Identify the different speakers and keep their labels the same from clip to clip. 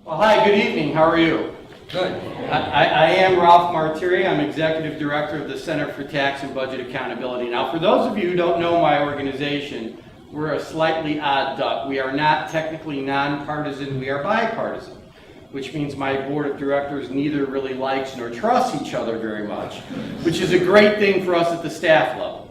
Speaker 1: Well, hi, good evening. How are you?
Speaker 2: Good.
Speaker 1: I am Ralph Martire. I'm Executive Director of the Center for Tax and Budget Accountability. Now, for those of you who don't know my organization, we're a slightly odd duck. We are not technically nonpartisan, we are bipartisan, which means my board of directors neither really likes nor trusts each other very much, which is a great thing for us at the staff level,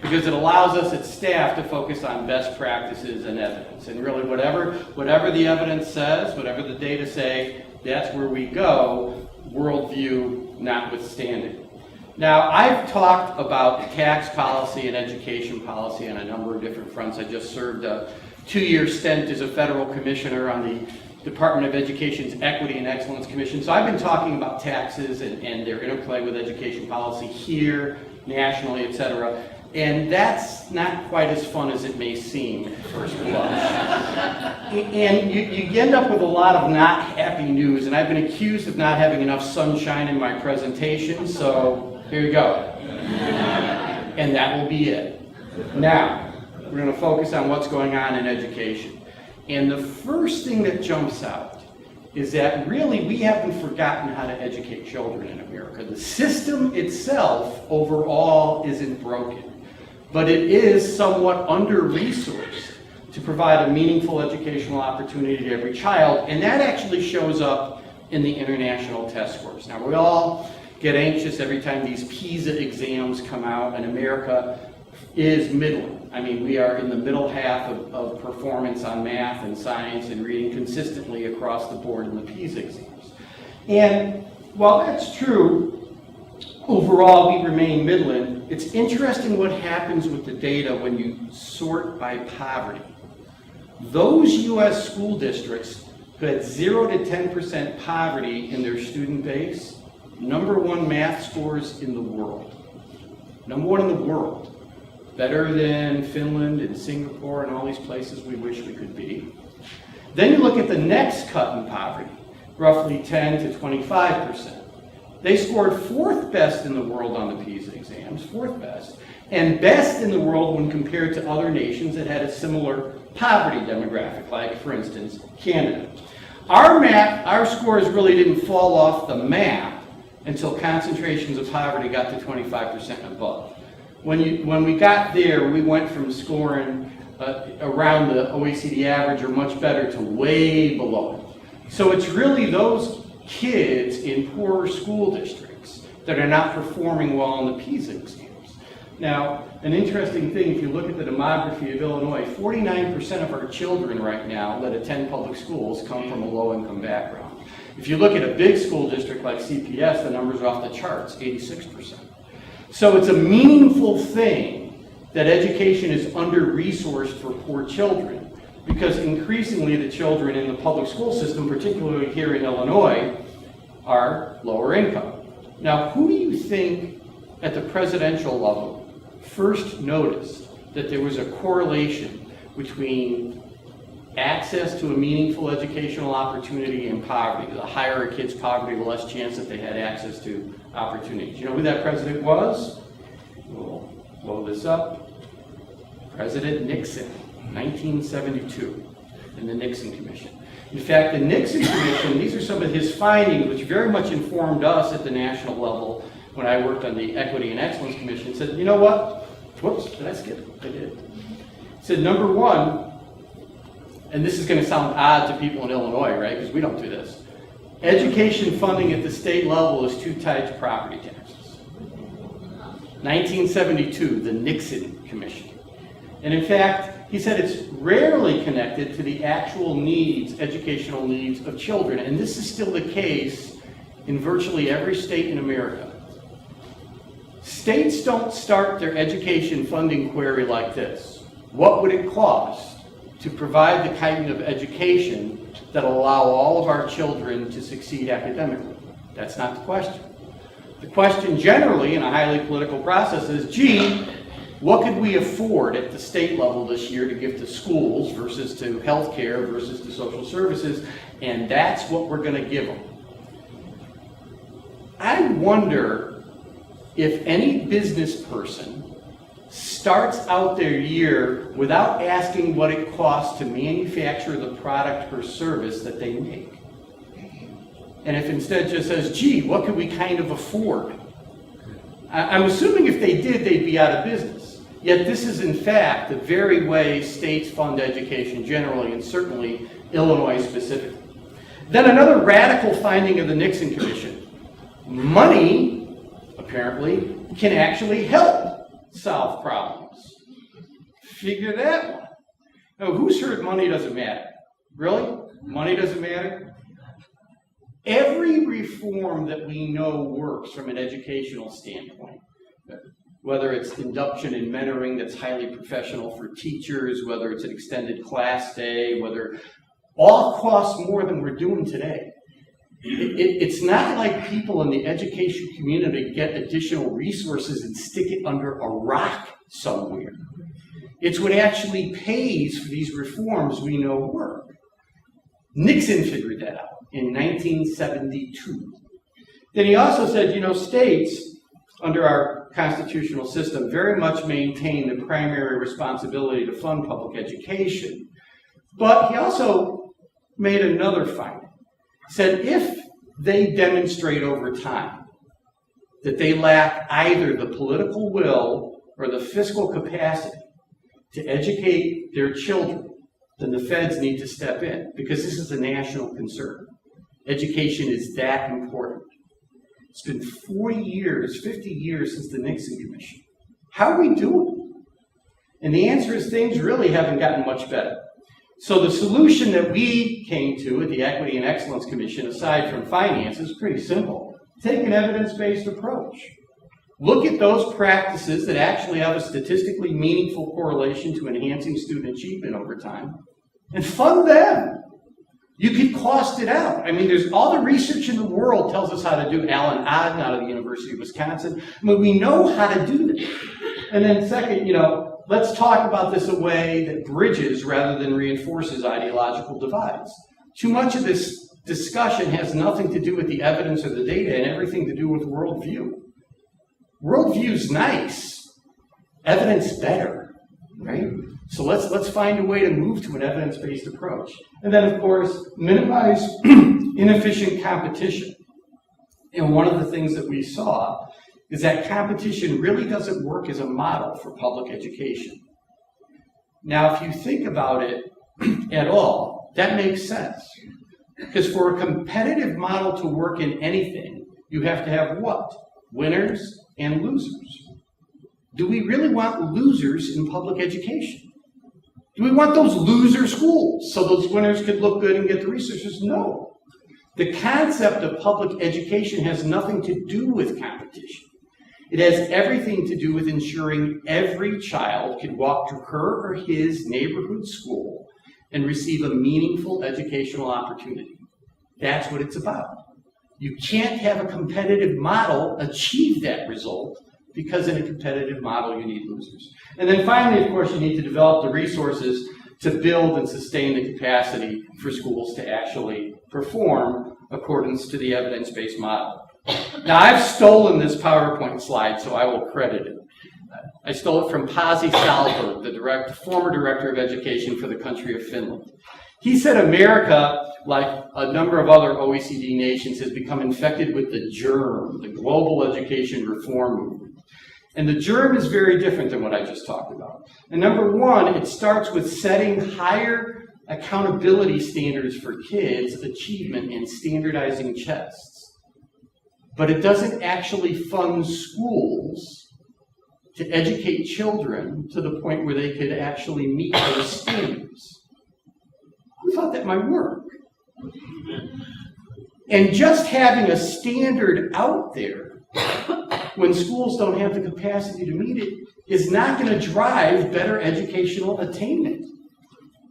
Speaker 1: because it allows us at staff to focus on best practices and evidence. And really whatever the evidence says, whatever the data say, that's where we go, worldview notwithstanding. Now, I've talked about tax policy and education policy on a number of different fronts. I just served a 2-year stint as a federal commissioner on the Department of Education's Equity and Excellence Commission. So I've been talking about taxes and their interplay with education policy here, nationally, et cetera. And that's not quite as fun as it may seem at first blush. And you end up with a lot of not happy news, and I've been accused of not having enough sunshine in my presentation, so here you go. And that will be it. Now, we're going to focus on what's going on in education. And the first thing that jumps out is that really we haven't forgotten how to educate children in America. The system itself overall isn't broken, but it is somewhat under-resourced to provide a meaningful educational opportunity to every child, and that actually shows up in the international test scores. Now, we all get anxious every time these PISA exams come out, and America is middling. I mean, we are in the middle half of performance on math and science and reading consistently across the board in the PISA exams. And while that's true, overall, we remain middling. It's interesting what happens with the data when you sort by poverty. Those U.S. school districts who had 0 to 10% poverty in their student base, #1 math scores in the world. #1 in the world. Better than Finland and Singapore and all these places we wish we could be. Then you look at the next cut in poverty, roughly 10 to 25%. They scored 4th best in the world on the PISA exams, 4th best, and best in the world when compared to other nations that had a similar poverty demographic, like, for instance, Canada. Our scores really didn't fall off the map until concentrations of poverty got to 25% and above. When we got there, we went from scoring around the OECD average or much better to way below it. So it's really those kids in poorer school districts that are not performing well on the PISA exams. Now, an interesting thing, if you look at the demography of Illinois, 49% of our children right now that attend public schools come from a low-income background. If you look at a big school district like CPS, the numbers are off the charts, 86%. So it's a meaningful thing that education is under-resourced for poor children, because increasingly the children in the public school system, particularly here in Illinois, are lower income. Now, who do you think at the presidential level first noticed that there was a correlation between access to a meaningful educational opportunity and poverty? The higher a kid's poverty, the less chance that they had access to opportunities. You know who that president was? We'll blow this up. President Nixon, 1972, in the Nixon Commission. In fact, the Nixon Commission, these are some of his findings, which very much informed us at the national level when I worked on the Equity and Excellence Commission. Said, you know what? Whoops, did I skip? I did. Said, #1, and this is going to sound odd to people in Illinois, right? Because we don't do this. Education funding at the state level is too tied to property taxes. 1972, the Nixon Commission. And in fact, he said it's rarely connected to the actual needs, educational needs of children. And this is still the case in virtually every state in America. States don't start their education funding query like this. What would it cost to provide the kind of education that will allow all of our children to succeed academically? That's not the question. The question generally in a highly political process is, gee, what could we afford at the state level this year to give to schools versus to healthcare versus to social services? And that's what we're going to give them. I wonder if any business person starts out their year without asking what it costs to manufacture the product or service that they make. and if instead just says, gee, what could we kind of afford? I'm assuming if they did, they'd be out of business. Yet this is in fact the very way states fund education generally, and certainly Illinois specifically. Then another radical finding of the Nixon Commission. Money, apparently, can actually help solve problems. Figure that one. Now, who's heard money doesn't matter? Really? Money doesn't matter? Every reform that we know works from an educational standpoint, whether it's induction and mentoring that's highly professional for teachers, whether it's an extended class day, whether all costs more than we're doing today. It's not like people in the education community get additional resources and stick it under a rock somewhere. It's what actually pays for these reforms we know work. Nixon figured that out in 1972. Then he also said, states under our constitutional system very much maintain the primary responsibility to fund public education. But he also made another finding. He said if they demonstrate over time that they lack either the political will or the fiscal capacity to educate their children, then the feds need to step in, because this is a national concern. Education is that important. It's been 40 years, 50 years since the Nixon Commission. How are we doing? And the answer is things really haven't gotten much better. So the solution that we came to at the Equity and Excellence Commission, aside from finance, is pretty simple. Take an evidence-based approach. Look at those practices that actually have a statistically meaningful correlation to enhancing student achievement over time, and fund them. You could cost it out. There's all the research in the world tells us how to do. Alan Odden out of the University of Wisconsin. We know how to do this. And then second, let's talk about this a way that bridges rather than reinforces ideological divides. Too much of this discussion has nothing to do with the evidence or the data and everything to do with worldview. Worldview's nice, evidence better, right? So let's find a way to move to an evidence-based approach. And then, of course, minimize inefficient competition. And one of the things that we saw is that competition really doesn't work as a model for public education. Now, if you think about it at all, that makes sense. Because for a competitive model to work in anything, you have to have what? Winners and losers. Do we really want losers in public education? Do we want those loser schools so those winners could look good and get the resources? No. The concept of public education has nothing to do with competition. It has everything to do with ensuring every child can walk to her or his neighborhood school and receive a meaningful educational opportunity. That's what it's about. You can't have a competitive model achieve that result, because in a competitive model you need losers. And then finally, of course, you need to develop the resources to build and sustain the capacity for schools to actually perform accordance to the evidence-based model. Now, I've stolen this PowerPoint slide, so I will credit it. I stole it from Pasi Salberg, the former director of education for the country of Finland. He said America, like a number of other OECD nations, has become infected with the germ, the global education reform movement. And the germ is very different than what I just talked about. And number one, it starts with setting higher accountability standards for kids' achievement and standardizing tests. But it doesn't actually fund schools to educate children to the point where they could actually meet those standards. Who thought that might work? And just having a standard out there when schools don't have the capacity to meet it is not going to drive better educational attainment,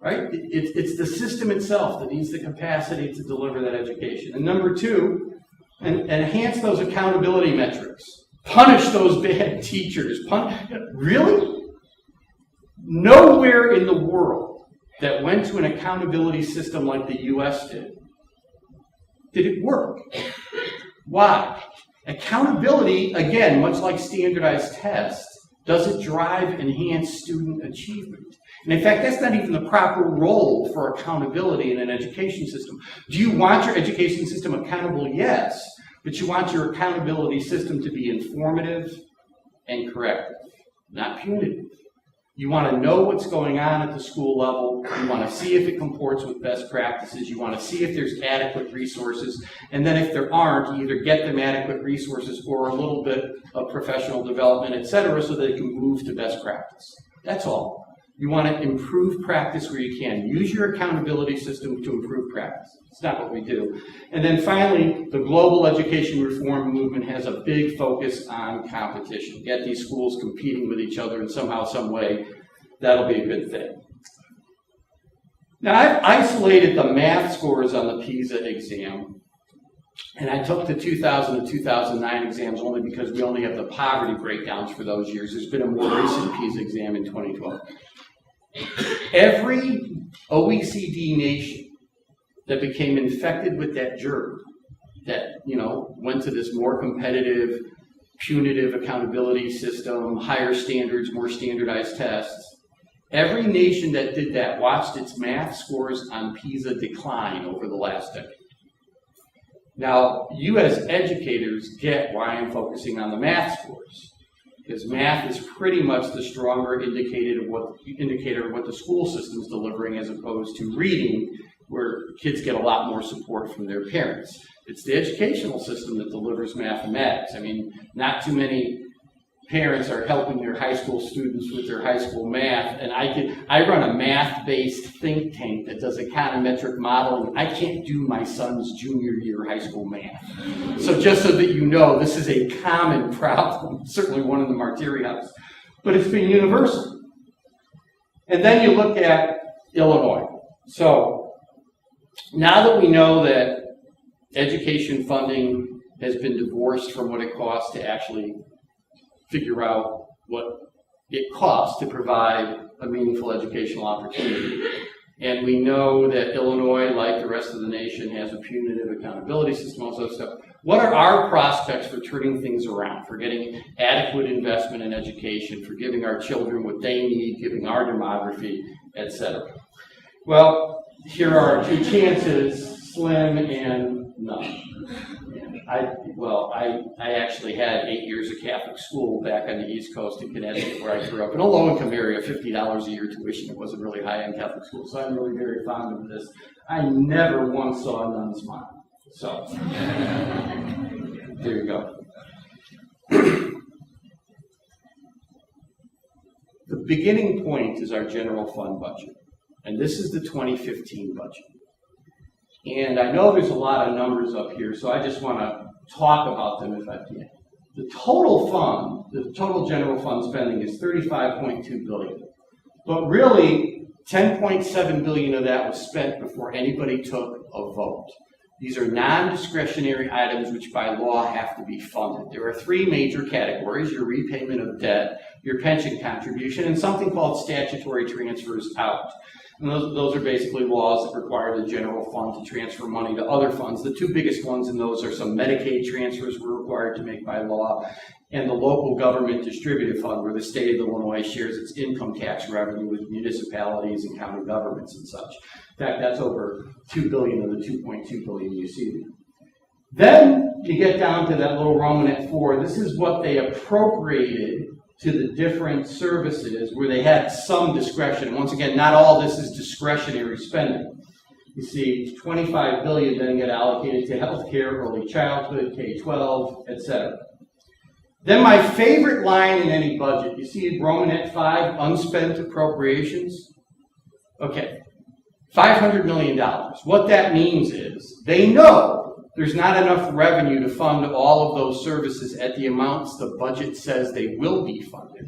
Speaker 1: right? It's the system itself that needs the capacity to deliver that education. And number two, enhance those accountability metrics. Punish those bad teachers. Really? Nowhere in the world that went to an accountability system like the U.S. did it work. Why? Accountability, again, much like standardized tests, doesn't drive enhanced student achievement. And in fact, that's not even the proper role for accountability in an education system. Do you want your education system accountable? Yes, but you want your accountability system to be informative and corrective, not punitive. You want to know what's going on at the school level. You want to see if it comports with best practices. You want to see if there's adequate resources. And then if there aren't, you either get them adequate resources or a little bit of professional development, et cetera, so that they can move to best practice. That's all. You want to improve practice where you can. Use your accountability system to improve practice. It's not what we do. And then finally, the global education reform movement has a big focus on competition. Get these schools competing with each other in somehow, some way. That'll be a good thing. Now, I've isolated the math scores on the PISA exam. And I took the 2000 to 2009 exams only because we only have the poverty breakdowns for those years. There's been a more recent PISA exam in 2012. Every OECD nation that became infected with that germ, that, went to this more competitive, punitive accountability system, higher standards, more standardized tests, every nation that did that watched its math scores on PISA decline over the last decade. Now, you as educators get why I'm focusing on the math scores, because math is pretty much the stronger indicator of what the school system is delivering, as opposed to reading, where kids get a lot more support from their parents. It's the educational system that delivers mathematics. I mean, not too many parents are helping their high school students with their high school math, and I run a math-based think tank that does econometric modeling. I can't do my son's junior year high school math. So just so that you know, this is a common problem, certainly one in the Martire house, but it's been universal. And then you look at Illinois. So now that we know that education funding has been divorced from what it costs to actually figure out what it costs to provide a meaningful educational opportunity. And we know that Illinois, like the rest of the nation, has a punitive accountability system, all that stuff. What are our prospects for turning things around, for getting adequate investment in education, for giving our children what they need, giving our demography, etc.? Well, here are our two chances, slim and none. I actually had 8 years of Catholic school back on the East Coast in Connecticut, where I grew up, in a low-income area, $50 a year tuition. It wasn't really high-end Catholic school, so I'm really very fond of this. I never once saw a nun smile. So, there you go. The beginning point is our general fund budget, and this is the 2015 budget. And I know there's a lot of numbers up here, so I just want to talk about them if I can. The total fund, the total general fund spending is $35.2 billion. But really, $10.7 billion of that was spent before anybody took a vote. These are non-discretionary items which by law have to be funded. There are three major categories: your repayment of debt, your pension contribution, and something called statutory transfers out. And those are basically laws that require the general fund to transfer money to other funds. The two biggest ones in those are some Medicaid transfers we're required to make by law, and the local government distributive fund, where the state of Illinois shares its income tax revenue with municipalities and county governments and such. In fact, that's over $2 billion of the $2.2 billion you see there. Then you get down to that little Romanet 4. This is what they appropriated to the different services where they had some discretion. And once again, not all this is discretionary spending. You see, $25 billion then get allocated to healthcare, early childhood, K-12, etc. Then my favorite line in any budget, you see Romanet 5, unspent appropriations. Okay, $500 million. What that means is they know there's not enough revenue to fund all of those services at the amounts the budget says they will be funded.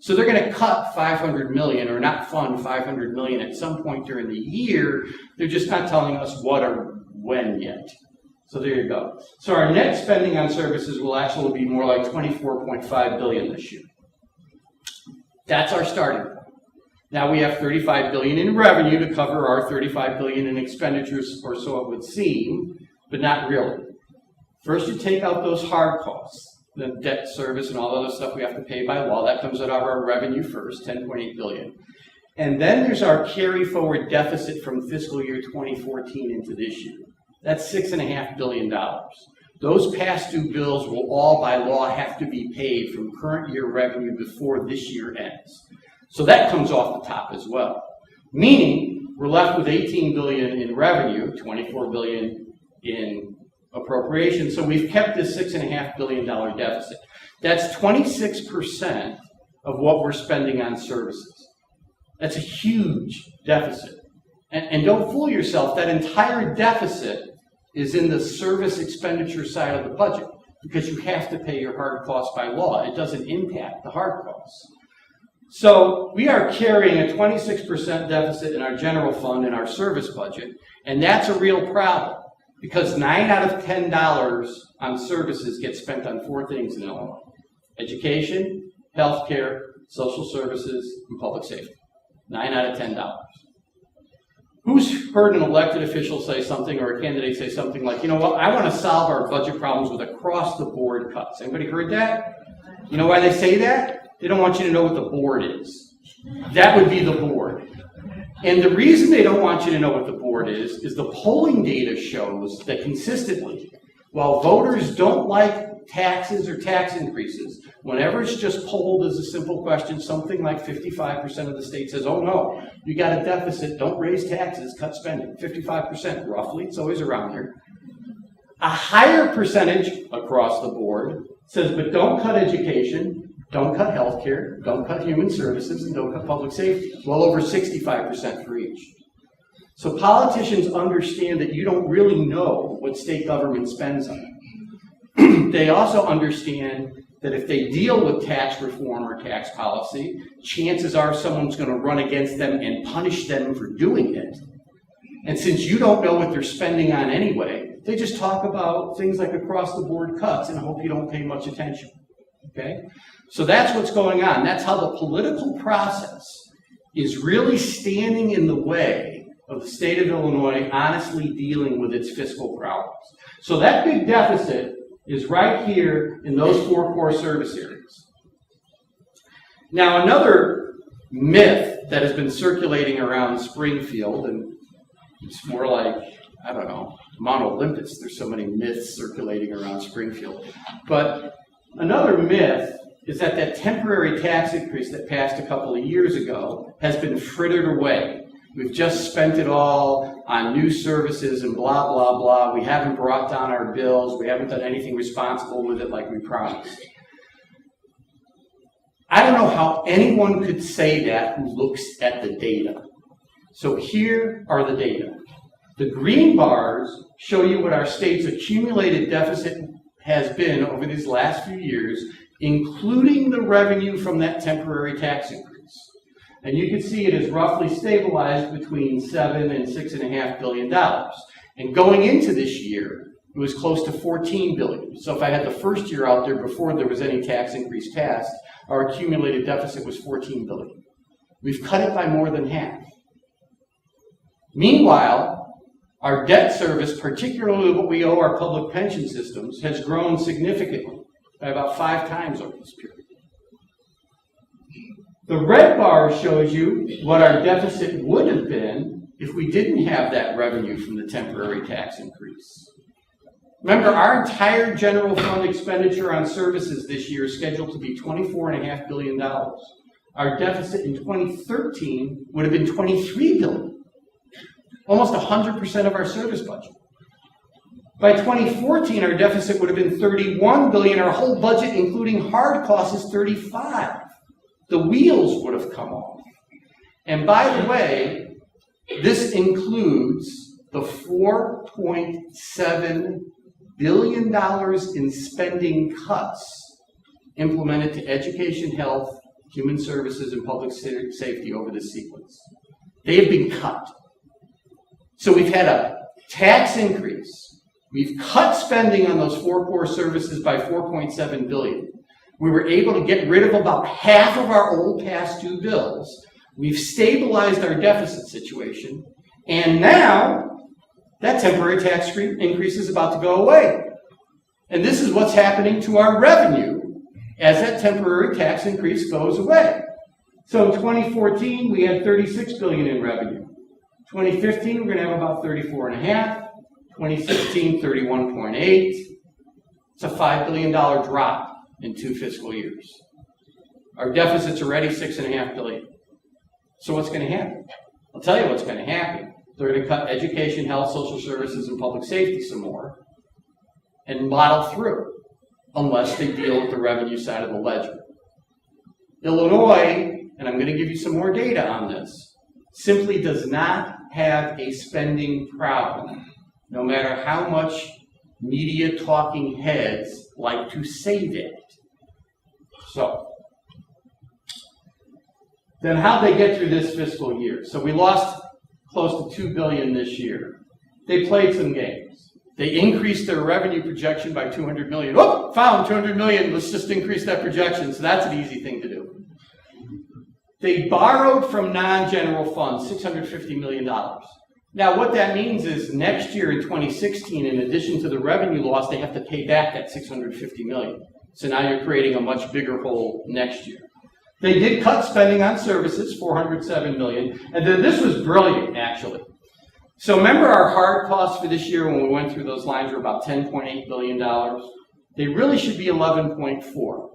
Speaker 1: So they're going to cut $500 million or not fund $500 million at some point during the year. They're just not telling us what or when yet. So there you go. So our net spending on services will actually be more like $24.5 billion this year. That's our starting point. Now we have $35 billion in revenue to cover our $35 billion in expenditures, or so it would seem, but not really. First, you take out those hard costs, the debt service and all the other stuff we have to pay by law. That comes out of our revenue first, $10.8 billion. And then there's our carry forward deficit from fiscal year 2014 into this year. That's $6.5 billion. Those past due bills will all by law have to be paid from current year revenue before this year ends. So that comes off the top as well. Meaning we're left with $18 billion in revenue, $24 billion in appropriation. So we've kept this $6.5 billion deficit. That's 26% of what we're spending on services. That's a huge deficit. And don't fool yourself, that entire deficit is in the service expenditure side of the budget because you have to pay your hard costs by law. It doesn't impact the hard costs. So we are carrying a 26% deficit in our general fund in our service budget, and that's a real problem because 9 out of $10 on services get spent on 4 things in Illinois: education, healthcare, social services, and public safety. 9 out of $10. Who's heard an elected official say something or a candidate say something like, you know what, I want to solve our budget problems with across-the-board cuts? Anybody heard that? You know why they say that? They don't want you to know what the board is. That would be the board. And the reason they don't want you to know what the board is the polling data shows that consistently, while voters don't like taxes or tax increases, whenever it's just polled as a simple question, something like 55% of the state says, oh no, you got a deficit, don't raise taxes, cut spending. 55% roughly, it's always around here. A higher percentage across the board says, but don't cut education, don't cut healthcare, don't cut human services, and don't cut public safety. Well over 65% for each. So politicians understand that you don't really know what state government spends on. They also understand that if they deal with tax reform or tax policy, chances are someone's going to run against them and punish them for doing it. And since you don't know what they're spending on anyway, they just talk about things like across-the-board cuts and hope you don't pay much attention. Okay? So that's what's going on. That's how the political process is really standing in the way of the state of Illinois honestly dealing with its fiscal problems. So that big deficit is right here in those 4 core service areas. Now, another myth that has been circulating around Springfield, and it's more like, I don't know, Mount Olympus, there's so many myths circulating around Springfield. But another myth is that that temporary tax increase that passed a couple of years ago has been frittered away. We've just spent it all on new services and blah, blah, blah. We haven't brought down our bills. We haven't done anything responsible with it like we promised. I don't know how anyone could say that who looks at the data. So here are the data. The green bars show you what our state's accumulated deficit has been over these last few years, including the revenue from that temporary tax increase. And you can see it is roughly stabilized between $7 and $6.5 billion. And going into this year, it was close to $14 billion. So if I had the first year out there before there was any tax increase passed, our accumulated deficit was $14 billion. We've cut it by more than half. Meanwhile, our debt service, particularly what we owe our public pension systems, has grown significantly by about 5 times over this period. The red bar shows you what our deficit would have been if we didn't have that revenue from the temporary tax increase. Remember, our entire general fund expenditure on services this year is scheduled to be $24.5 billion. Our deficit in 2013 would have been $23 billion, almost 100% of our service budget. By 2014, our deficit would have been $31 billion. Our whole budget, including hard costs, is $35. The wheels would have come off. And by the way, this includes the $4.7 billion in spending cuts implemented to education, health, human services, and public safety over this sequence. They have been cut. So we've had a tax increase. We've cut spending on those 4 core services by $4.7 billion. We were able to get rid of about half of our old past due bills. We've stabilized our deficit situation. And now, that temporary tax increase is about to go away. And this is what's happening to our revenue as that temporary tax increase goes away. So in 2014, we had 36 billion in revenue. 2015, we're going to have about 34.5. 2016, 31.8. It's a $5 billion drop in 2 fiscal years. Our deficit's already $6.5 billion. So what's going to happen? I'll tell you what's going to happen. They're going to cut education, health, social services, and public safety some more and model through, unless they deal with the revenue side of the ledger. Illinois, and I'm going to give you some more data on this, simply does not have a spending problem, no matter how much media talking heads like to say that. So, then how'd they get through this fiscal year? So we lost close to $2 billion this year. They played some games. They increased their revenue projection by $200 million. Oh, found $200 million, let's just increase that projection. So that's an easy thing to do. They borrowed from non-general funds $650 million. Now what that means is next year in 2016, in addition to the revenue loss, they have to pay back that $650 million. So now you're creating a much bigger hole next year. They did cut spending on services, $407 million, and then this was brilliant, actually. So remember our hard costs for this year when we went through those lines were about $10.8 billion? They really should be 11.4.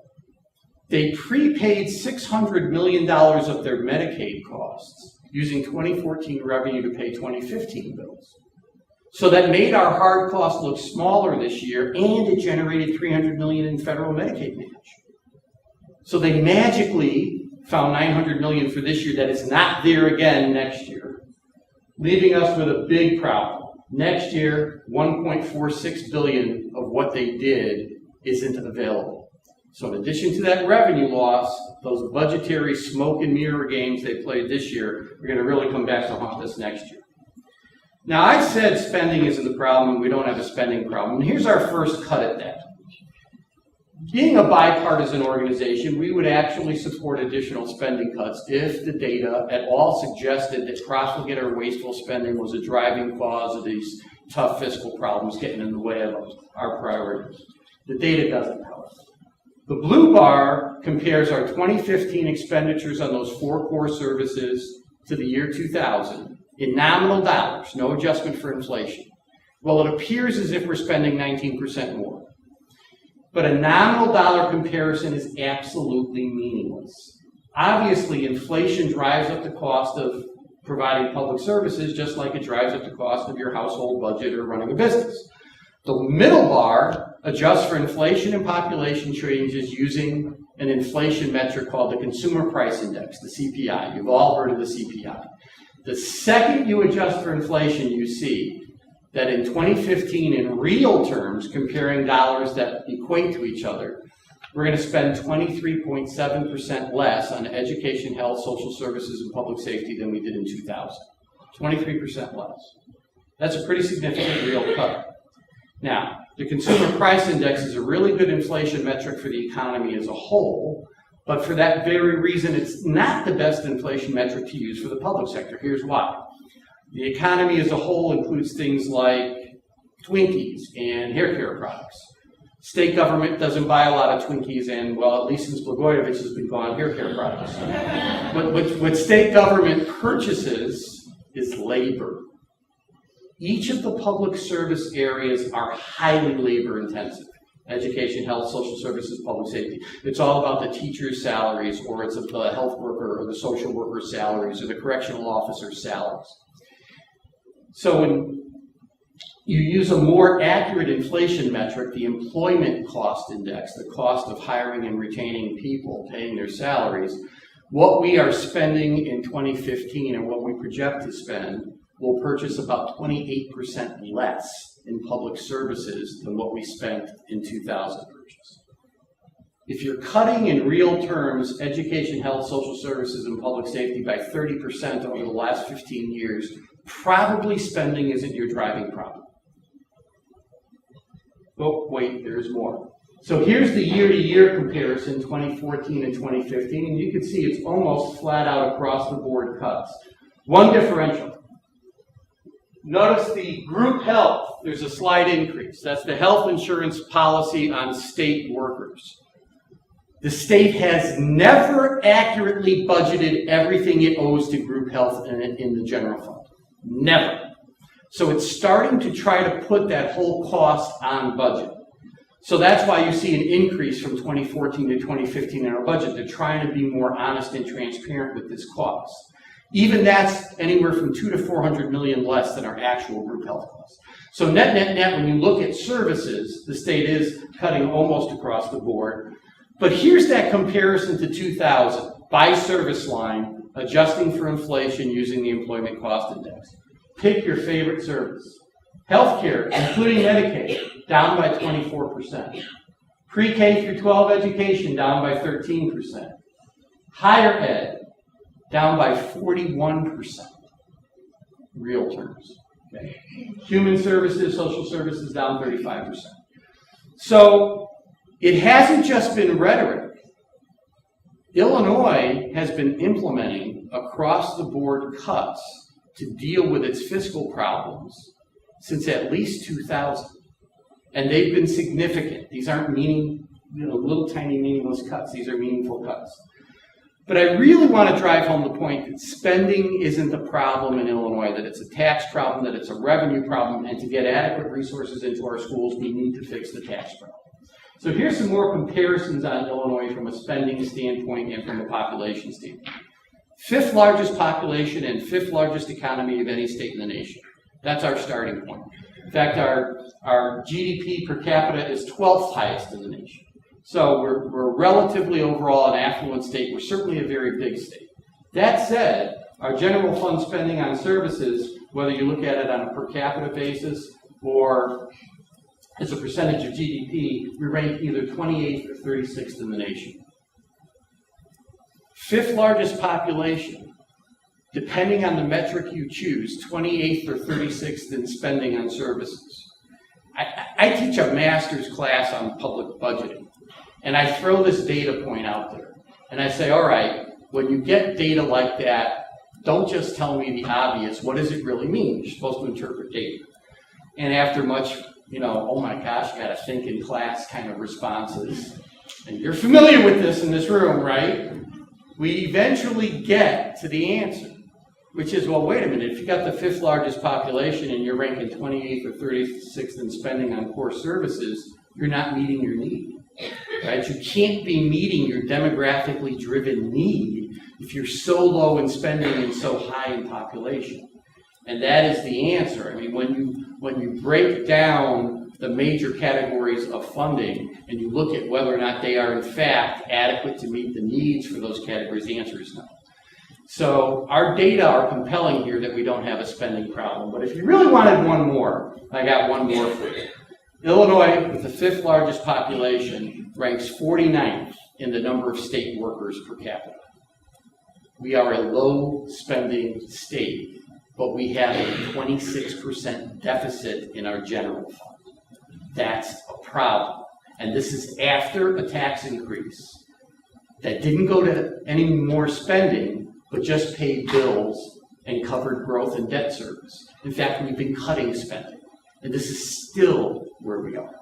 Speaker 1: They prepaid $600 million of their Medicaid costs using 2014 revenue to pay 2015 bills. So that made our hard costs look smaller this year, and it generated $300 million in federal Medicaid match. So they magically found $900 million for this year that is not there again next year, leaving us with a big problem. Next year, $1.46 billion of what they did isn't available. So in addition to that revenue loss, those budgetary smoke and mirror games they played this year are going to really come back to haunt us next year. Now, I said spending isn't the problem, we don't have a spending problem. And here's our first cut at that. Being a bipartisan organization, we would actually support additional spending cuts if the data at all suggested that profligate or wasteful spending was a driving cause of these tough fiscal problems getting in the way of our priorities. The data doesn't tell us. The blue bar compares our 2015 expenditures on those 4 core services to the year 2000 in nominal dollars, no adjustment for inflation. Well, it appears as if we're spending 19% more. But a nominal dollar comparison is absolutely meaningless. Obviously, inflation drives up the cost of providing public services just like it drives up the cost of your household budget or running a business. The middle bar adjusts for inflation and population changes using an inflation metric called the Consumer Price Index, the CPI. You've all heard of the CPI. The second you adjust for inflation, you see that in 2015, in real terms, comparing dollars that equate to each other, we're going to spend 23.7% less on education, health, social services, and public safety than we did in 2000. 23% less. That's a pretty significant real cut. Now, the Consumer Price Index is a really good inflation metric for the economy as a whole, but for that very reason, it's not the best inflation metric to use for the public sector. Here's why. The economy as a whole includes things like Twinkies and hair care products. State government doesn't buy a lot of Twinkies and, well, at least since Blagojevich has been gone, hair care products. But what state government purchases is labor. Each of the public service areas are highly labor intensive. Education, health, social services, public safety. It's all about the teacher's salaries, or it's the health worker or the social worker's salaries or the correctional officer's salaries. So when you use a more accurate inflation metric, the employment cost index, the cost of hiring and retaining people, paying their salaries, what we are spending in 2015 and what we project to spend will purchase about 28% less in public services than what we spent in 2000 purchase. If you're cutting in real terms education, health, social services, and public safety by 30% over the last 15 years, probably spending isn't your driving problem. Oh, wait, there's more. So here's the year-to-year comparison, 2014 and 2015, and you can see it's almost flat out across the board cuts. One differential. Notice the group health, there's a slight increase. That's the health insurance policy on state workers. The state has never accurately budgeted everything it owes to group health in the general fund. Never. So it's starting to try to put that whole cost on budget. So that's why you see an increase from 2014 to 2015 in our budget. They're trying to be more honest and transparent with this cost. Even that's anywhere from 200 to 400 million less than our actual group health costs. So net, when you look at services, the state is cutting almost across the board. But here's that comparison to 2000 by service line, adjusting for inflation using the employment cost index. Pick your favorite service. Healthcare, including Medicaid, down by 24%. Pre-K through 12 education, down by 13%. Higher ed, down by 41%. Real terms. Okay. Human services, social services, down 35%. So it hasn't just been rhetoric. Illinois has been implementing across-the-board cuts to deal with its fiscal problems since at least 2000. And they've been significant. These aren't little tiny meaningless cuts. These are meaningful cuts. But I really want to drive home the point that spending isn't the problem in Illinois, that it's a tax problem, that it's a revenue problem, and to get adequate resources into our schools, we need to fix the tax problem. So here's some more comparisons on Illinois from a spending standpoint and from a population standpoint. 5th largest population and 5th largest economy of any state in the nation. That's our starting point. In fact, our GDP per capita is 12th highest in the nation. So we're relatively overall an affluent state. We're certainly a very big state. That said, our general fund spending on services, whether you look at it on a per capita basis or as a percentage of GDP, we rank either 28th or 36th in the nation. 5th largest population, depending on the metric you choose, 28th or 36th in spending on services. I teach a master's class on public budgeting, and I throw this data point out there. And I say, all right, when you get data like that, don't just tell me the obvious. What does it really mean? You're supposed to interpret data. And after much, oh my gosh, got to think in class kind of responses, and you're familiar with this in this room, right? We eventually get to the answer, which is, well, wait a minute, if you got the 5th largest population and you're ranking 28th or 36th in spending on core services, you're not meeting your need, right? You can't be meeting your demographically driven need if you're so low in spending and so high in population. And that is the answer. I mean, when you break down the major categories of funding and you look at whether or not they are in fact adequate to meet the needs for those categories, the answer is no. So our data are compelling here that we don't have a spending problem. But if you really wanted one more, I got one more for you. Illinois, with the 5th largest population, ranks 49th in the number of state workers per capita. We are a low spending state, but we have a 26% deficit in our general fund. That's a problem. And this is after a tax increase that didn't go to any more spending, but just paid bills and covered growth and debt service. In fact, we've been cutting spending. And this is still where we are.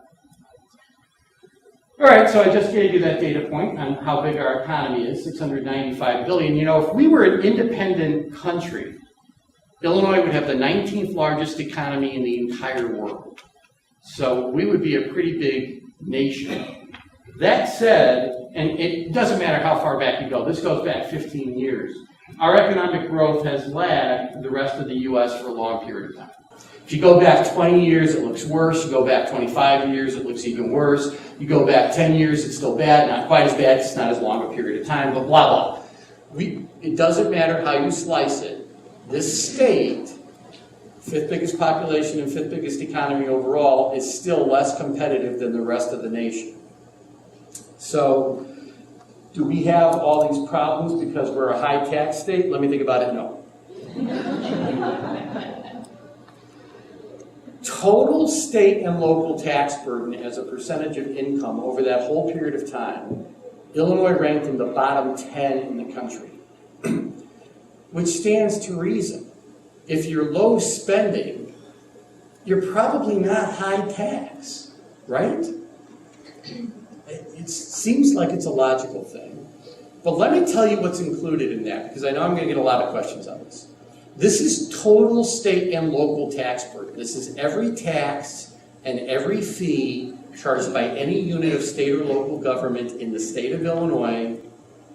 Speaker 1: All right, so I just gave you that data point on how big our economy is, $695 billion. If we were an independent country, Illinois would have the 19th largest economy in the entire world. So we would be a pretty big nation. That said, and it doesn't matter how far back you go, this goes back 15 years, our economic growth has lagged the rest of the U.S. for a long period of time. If you go back 20 years, it looks worse. You go back 25 years, it looks even worse. You go back 10 years, it's still bad. Not quite as bad, it's not as long a period of time, but blah, blah. It doesn't matter how you slice it. This state, 5th biggest population and 5th biggest economy overall, is still less competitive than the rest of the nation. So, do we have all these problems because we're a high tax state? Let me think about it. No. Total state and local tax burden as a percentage of income over that whole period of time, Illinois ranked in the bottom 10 in the country, which stands to reason. If you're low spending, you're probably not high tax, right?
Speaker 2: It seems like it's a logical thing. But let me tell you what's included in that, because I know I'm going to get a lot of questions on this. This is total state and local tax burden. This is every tax and every fee charged by any unit of state or local government in the state of Illinois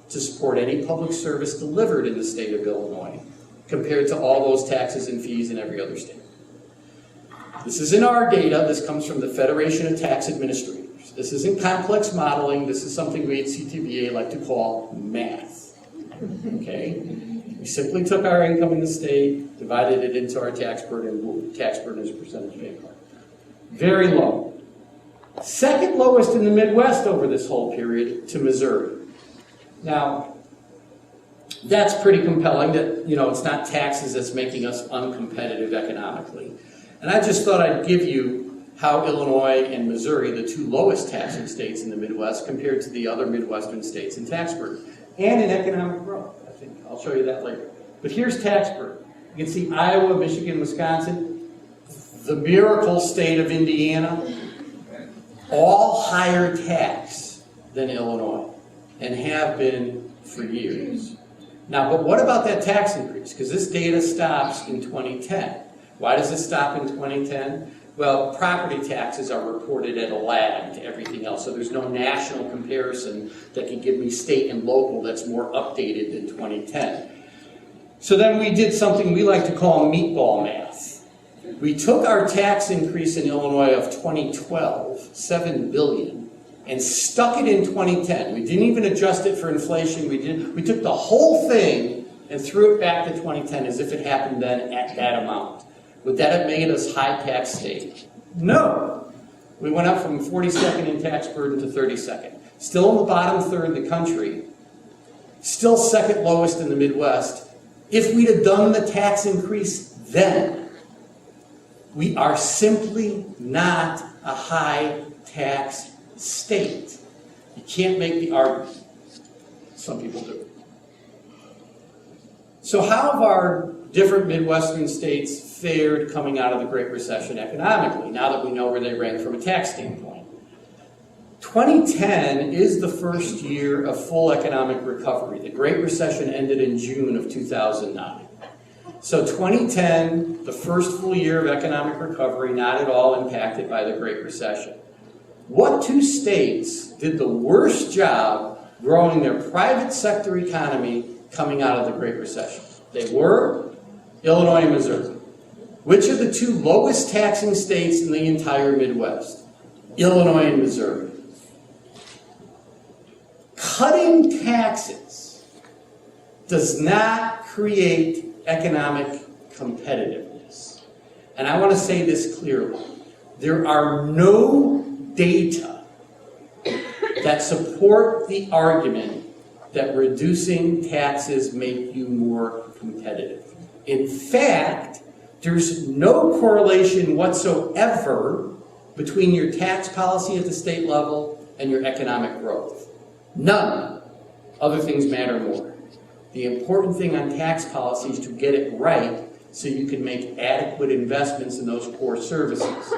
Speaker 2: to support any public service delivered in the state of Illinois, compared to all those taxes and fees in every other state. This isn't our data. This comes from the Federation of Tax Administrators. This isn't complex modeling. This is something we at CTBA like to call math. Okay? We simply took our income in the state, divided it into our tax burden. Tax burden is a percentage of income. Very low. Second lowest in the Midwest over this whole period to Missouri. Now, that's pretty compelling that, it's not taxes that's making us uncompetitive economically. And I just thought I'd give you how Illinois and Missouri, the two lowest taxing states in the Midwest, compared to the other Midwestern states in tax burden and in economic growth. I think I'll show you that later. But here's tax burden. You can see Iowa, Michigan, Wisconsin, the miracle state of Indiana, all higher tax than Illinois and have been for years. Now, but what about that tax increase? Because this data stops in 2010. Why does it stop in 2010? Well, property taxes are reported at a lag to everything else, so there's no national comparison that can give me state and local that's more updated than 2010. So then we did something we like to call meatball math. We took our tax increase in Illinois of 2012, $7 billion, and stuck it in 2010. We didn't even adjust it for inflation. We took the whole thing and threw it back to 2010 as if it happened then at that amount. Would that have made us high tax state? No. We went up from 42nd in tax burden to 32nd. Still in the bottom third of the country. Still second lowest in the Midwest. If we'd have done the tax increase then, we are simply not a high tax state. You can't make the argument. Some people do. So how have our different Midwestern states fared coming out of the Great Recession economically, now that we know where they rank from a tax standpoint? 2010 is the first year of full economic recovery. The Great Recession ended in June of 2009. So 2010, the first full year of economic recovery, not at all impacted by the Great Recession. What two states did the worst job growing their private sector economy coming out of the Great Recession? They were Illinois and Missouri. Which are the two lowest taxing states in the entire Midwest? Illinois and Missouri. Cutting taxes does not create economic competitiveness. And I want to say this clearly. There are no data that support the argument that reducing taxes make you more competitive. In fact, there's no correlation whatsoever between your tax policy at the state level and your economic growth. None. Other things matter more. The important thing on tax policy is to get it right so you can make adequate investments in those core services.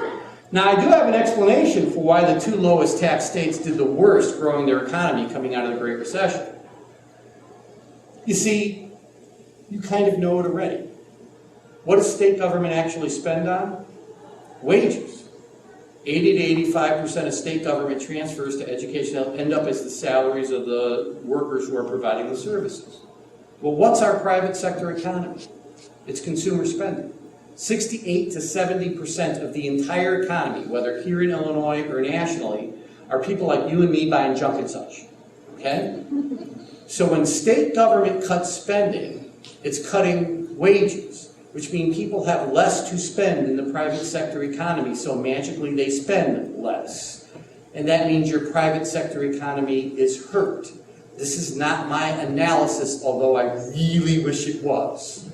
Speaker 2: Now, I do have an explanation for why the two lowest tax states did the worst growing their economy coming out of the Great Recession. You see, you kind of know it already. What does state government actually spend on? Wages. 80 to 85% of state government transfers to education end up as the salaries of the workers who are providing the services. Well, what's our private sector economy? It's consumer spending. 68 to 70% of the entire economy, whether here in Illinois or nationally, are people like you and me buying junk and such. Okay? So when state government cuts spending, it's cutting wages, which means people have less to spend in the private sector economy, so magically they spend less. And that means your private sector economy is hurt. This is not my analysis, although I really wish it was.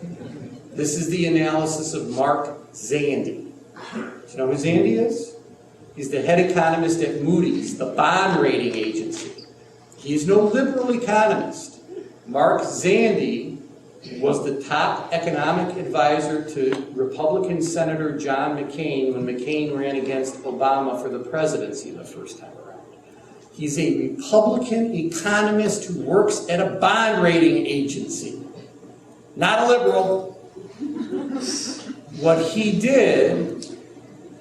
Speaker 2: This is the analysis of Mark Zandi. Do you know who Zandi is? He's the head economist at Moody's, the bond rating agency. He's no liberal economist. Mark Zandi was the top economic advisor to Republican Senator John McCain when McCain ran against Obama for the presidency the first time around. He's a Republican economist who works at a bond rating agency. Not a liberal. What he did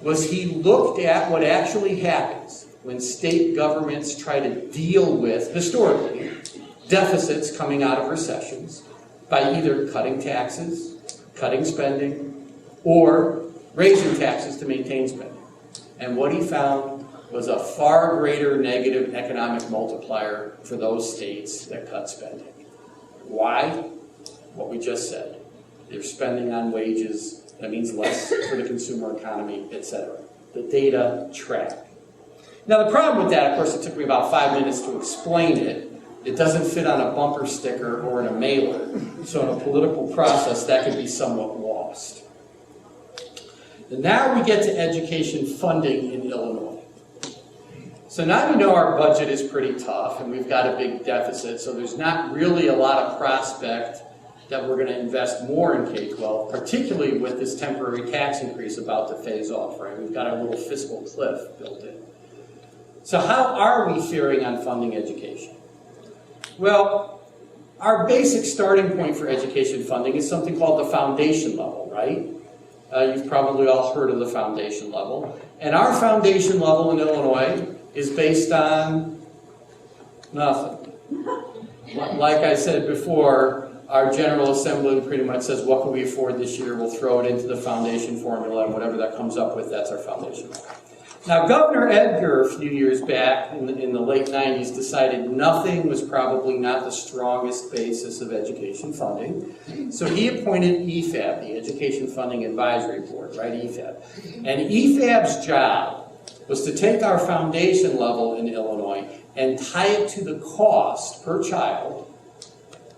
Speaker 2: was he looked at what actually happens when state governments try to deal with, historically, deficits coming out of recessions by either cutting taxes, cutting spending, or raising taxes to maintain spending. And what he found was a far greater negative economic multiplier for those states that cut spending. Why? What we just said. They're spending on wages, that means less for the consumer economy, etc. The data track. Now the problem with that, of course, it took me about 5 minutes to explain it. It doesn't fit on a bumper sticker or in a mailer. So in a political process, that could be somewhat lost. And now we get to education funding in Illinois. So now you know our budget is pretty tough and we've got a big deficit, so there's not really a lot of prospect that we're going to invest more in K-12, particularly with this temporary tax increase about to phase off, right? We've got a little fiscal cliff built in. So how are we faring on funding education? Well, our basic starting point for education funding is something called the foundation level, right? You've probably all heard of the foundation level. And our foundation level in Illinois is based on nothing. Like I said before, our General Assembly pretty much says, what can we afford this year? We'll throw it into the foundation formula, and whatever that comes up with, that's our foundation. Now, Governor Edgar, a few years back, in the late 90s, decided nothing was probably not the strongest basis of education funding. So he appointed EFAB, the Education Funding Advisory Board, right, EFAB. And EFAB's job was to take our foundation level in Illinois and tie it to the cost per child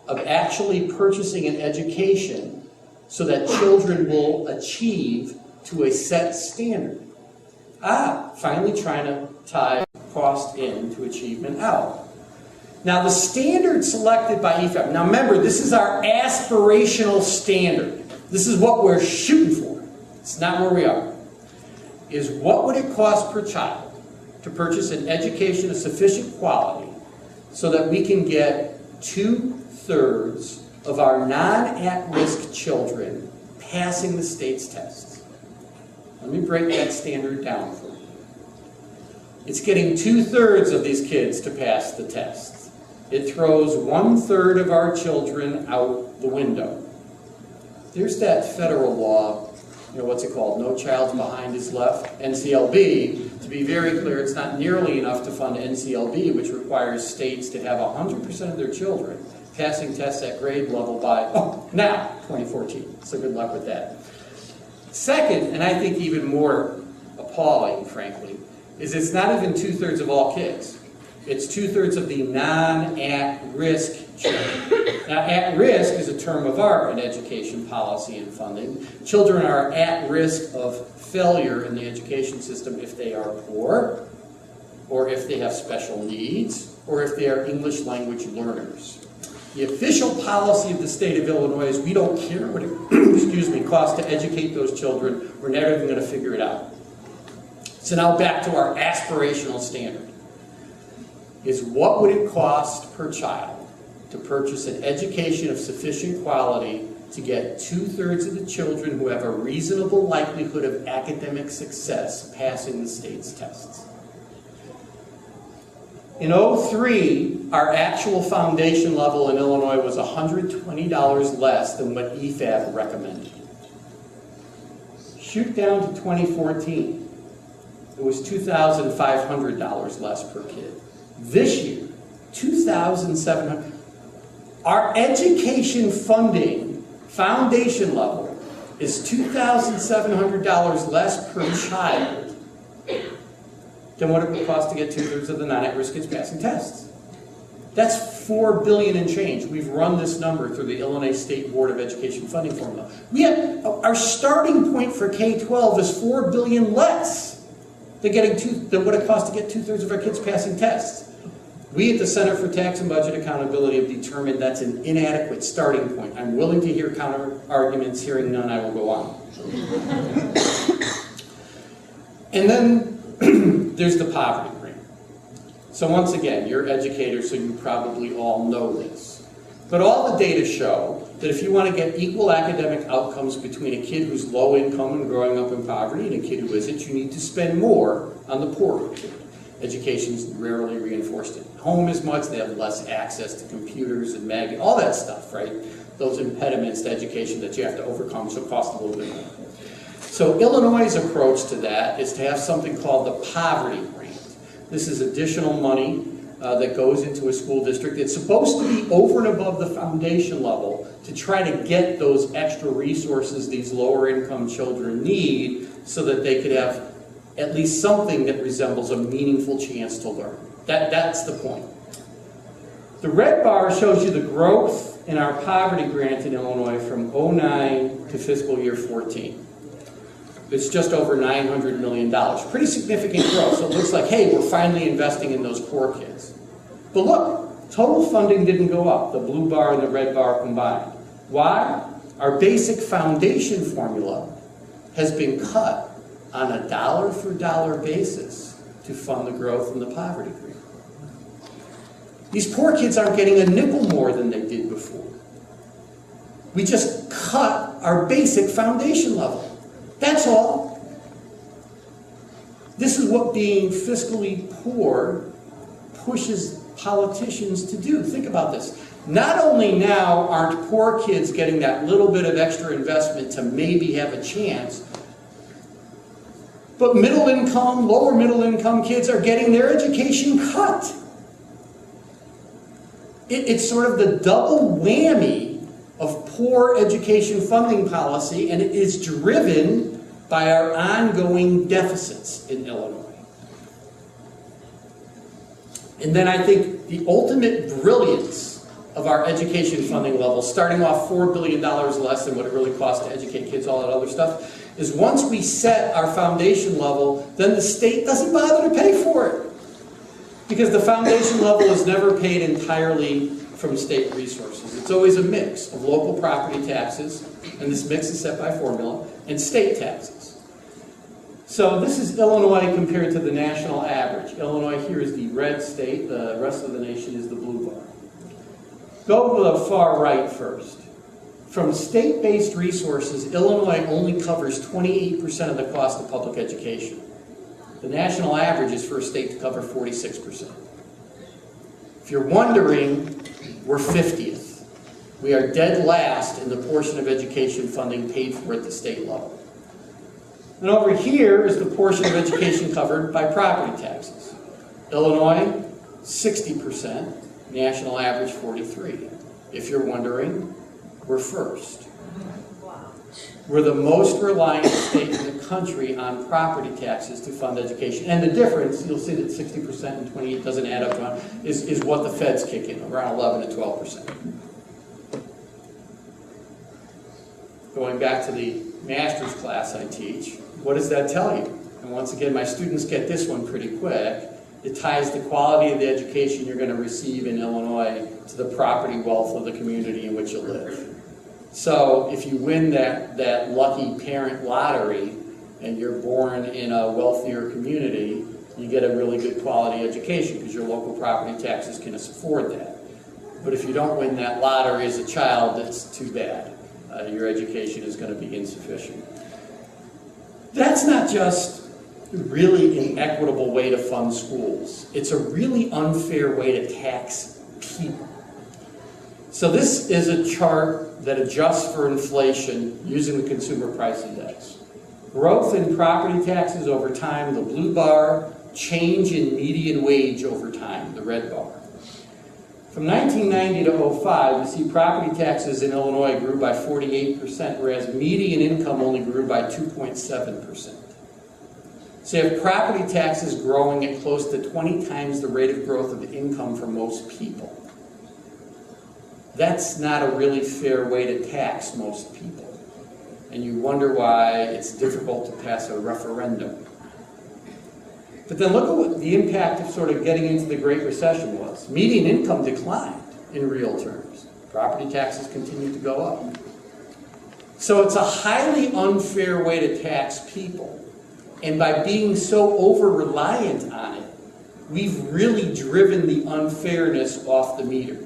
Speaker 2: of actually purchasing an education so that children will achieve to a set standard. Finally trying to tie cost in to achievement out. Now the standard selected by EFAB, now remember, this is our aspirational standard. This is what we're shooting for. It's not where we are. Is what would it cost per child to purchase an education of sufficient quality so that we can get 2/3 of our non-at-risk children passing the state's tests. Let me break that standard down for you. It's getting 2/3 of these kids to pass the tests. It throws 1/3 of our children out the window. There's that federal law, what's it called? No Child Behind is Left, NCLB. To be very clear, it's not nearly enough to fund NCLB, which requires states to have 100% of their children passing tests at grade level by, now, 2014. So good luck with that. Second, and I think even more appalling, frankly, is it's not even 2/3 of all kids. It's 2/3 of the non-at-risk children. Now, at-risk is a term of art in education policy and funding. Children are at risk of failure in the education system if they are poor, or if they have special needs, or if they are English language learners. The official policy of the state of Illinois is we don't care what it costs to educate those children. We're never even going to figure it out. So now back to our aspirational standard. Is what would it cost per child to purchase an education of sufficient quality to get 2/3 of the children who have a reasonable likelihood of academic success passing the state's tests? In 2003, our actual foundation level in Illinois was $120 less than what EFAB recommended. Shoot down to 2014. It was $2,500 less per kid. This year, $2,700. Our education funding foundation level is $2,700 less per child than what it would cost to get 2/3 of the non-at-risk kids passing tests. That's $4 billion and change. We've run this number through the Illinois State Board of Education funding formula. Our starting point for K-12 is $4 billion less than what it costs to get 2/3 of our kids passing tests. We at the Center for Tax and Budget Accountability have determined that's an inadequate starting point. I'm willing to hear counter arguments. Hearing none, I will go on. And then there's the poverty rate. So once again, you're educators, so you probably all know this. But all the data show that if you want to get equal academic outcomes between a kid who's low income and growing up in poverty and a kid who isn't, you need to spend more on the poorer kid. Education's rarely reinforced at home as much. They have less access to computers and all that stuff, right? Those impediments to education that you have to overcome, so it costs a little bit more. So Illinois' approach to that is to have something called the poverty grant. This is additional money that goes into a school district. It's supposed to be over and above the foundation level to try to get those extra resources these lower income children need so that they could have at least something that resembles a meaningful chance to learn. That's the point. The red bar shows you the growth in our poverty grant in Illinois from 2009 to fiscal year 14. It's just over $900 million. Pretty significant growth. So it looks like, hey, we're finally investing in those poor kids. But look, total funding didn't go up, the blue bar and the red bar combined. Why? Our basic foundation formula has been cut on a dollar for dollar basis to fund the growth in the poverty grant. These poor kids aren't getting a nickel more than they did before. We just cut our basic foundation level. That's all. This is what being fiscally poor pushes politicians to do. Think about this. Not only now aren't poor kids getting that little bit of extra investment to maybe have a chance, but middle income, lower middle income kids are getting their education cut. It's sort of the double whammy of poor education funding policy, and it is driven by our ongoing deficits in Illinois. And then I think the ultimate brilliance of our education funding level, starting off $4 billion less than what it really costs to educate kids, all that other stuff, is once we set our foundation level, then the state doesn't bother to pay for it. Because the foundation level is never paid entirely from state resources. It's always a mix of local property taxes, and this mix is set by formula, and state taxes. So this is Illinois compared to the national average. Illinois here is the red state, the rest of the nation is the blue bar. Go to the far right first. From state-based resources, Illinois only covers 28% of the cost of public education. The national average is for a state to cover 46%. If you're wondering, we're 50th. We are dead last in the portion of education funding paid for at the state level. And over here is the portion of education covered by property taxes. Illinois, 60%, national average 43%. If you're wondering, we're first. We're the most reliant state in the country on property taxes to fund education. And the difference, you'll see that 60% and 28% doesn't add up to, is what the feds kick in, around 11 to 12%. Going back to the master's class I teach, what does that tell you? And once again, my students get this one pretty quick. It ties the quality of the education you're going to receive in Illinois to the property wealth of the community in which you live. So if you win that lucky parent lottery and you're born in a wealthier community, you get a really good quality education because your local property taxes can afford that. But if you don't win that lottery as a child, that's too bad. Your education is going to be insufficient. That's not just a really inequitable way to fund schools. It's a really unfair way to tax people. So this is a chart that adjusts for inflation using the Consumer Price Index. Growth in property taxes over time, the blue bar, change in median wage over time, the red bar. From 1990 to 05, you see property taxes in Illinois grew by 48%, whereas median income only grew by 2.7%. So you have property taxes growing at close to 20 times the rate of growth of income for most people. That's not a really fair way to tax most people. And you wonder why it's difficult to pass a referendum. But then look at what the impact of sort of getting into the Great Recession was. Median income declined in real terms. Property taxes continued to go up. So it's a highly unfair way to tax people. And by being so over-reliant on it, we've really driven the unfairness off the meter.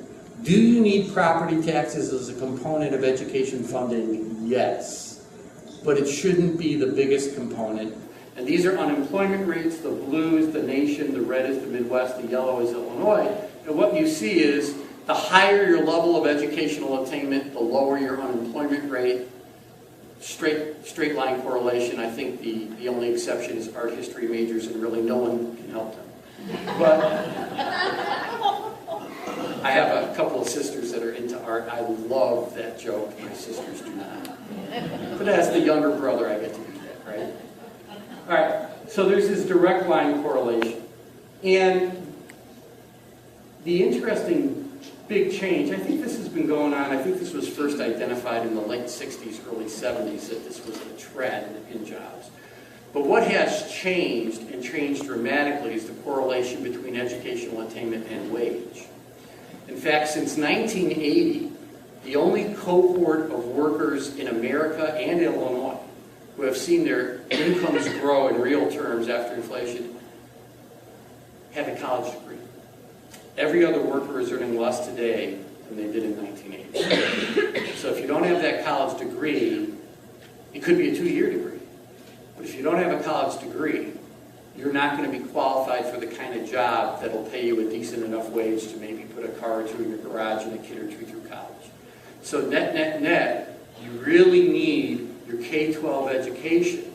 Speaker 2: Do you need property taxes as a component of education funding? Yes. But it shouldn't be the biggest component. And these are unemployment rates. The blue is the nation, the red is the Midwest, the yellow is Illinois. And what you see is the higher your level of educational attainment, the lower your unemployment rate. Straight line correlation. I think the only exception is art history majors, and really no one can help them. But I have a couple of sisters that are into art. I love that joke. My sisters do not. But as the younger brother, I get to do that, right? All right. So there's this direct line correlation. And the interesting big change, I think this has been going on, I think this was first identified in the late 60s, early 70s, that this was a trend in jobs. But what has changed, and changed dramatically, is the correlation between educational attainment and wage. In fact, since 1980, the only cohort of workers in America and Illinois who have seen their incomes grow in real terms after inflation have a college degree. Every other worker is earning less today than they did in 1980. So if you don't have that college degree, it could be a 2-year degree. But if you don't have a college degree, you're not going to be qualified for the kind of job that'll pay you a decent enough wage to maybe put a car or two in your garage and a kid or two through college. So net, you really need your K-12 education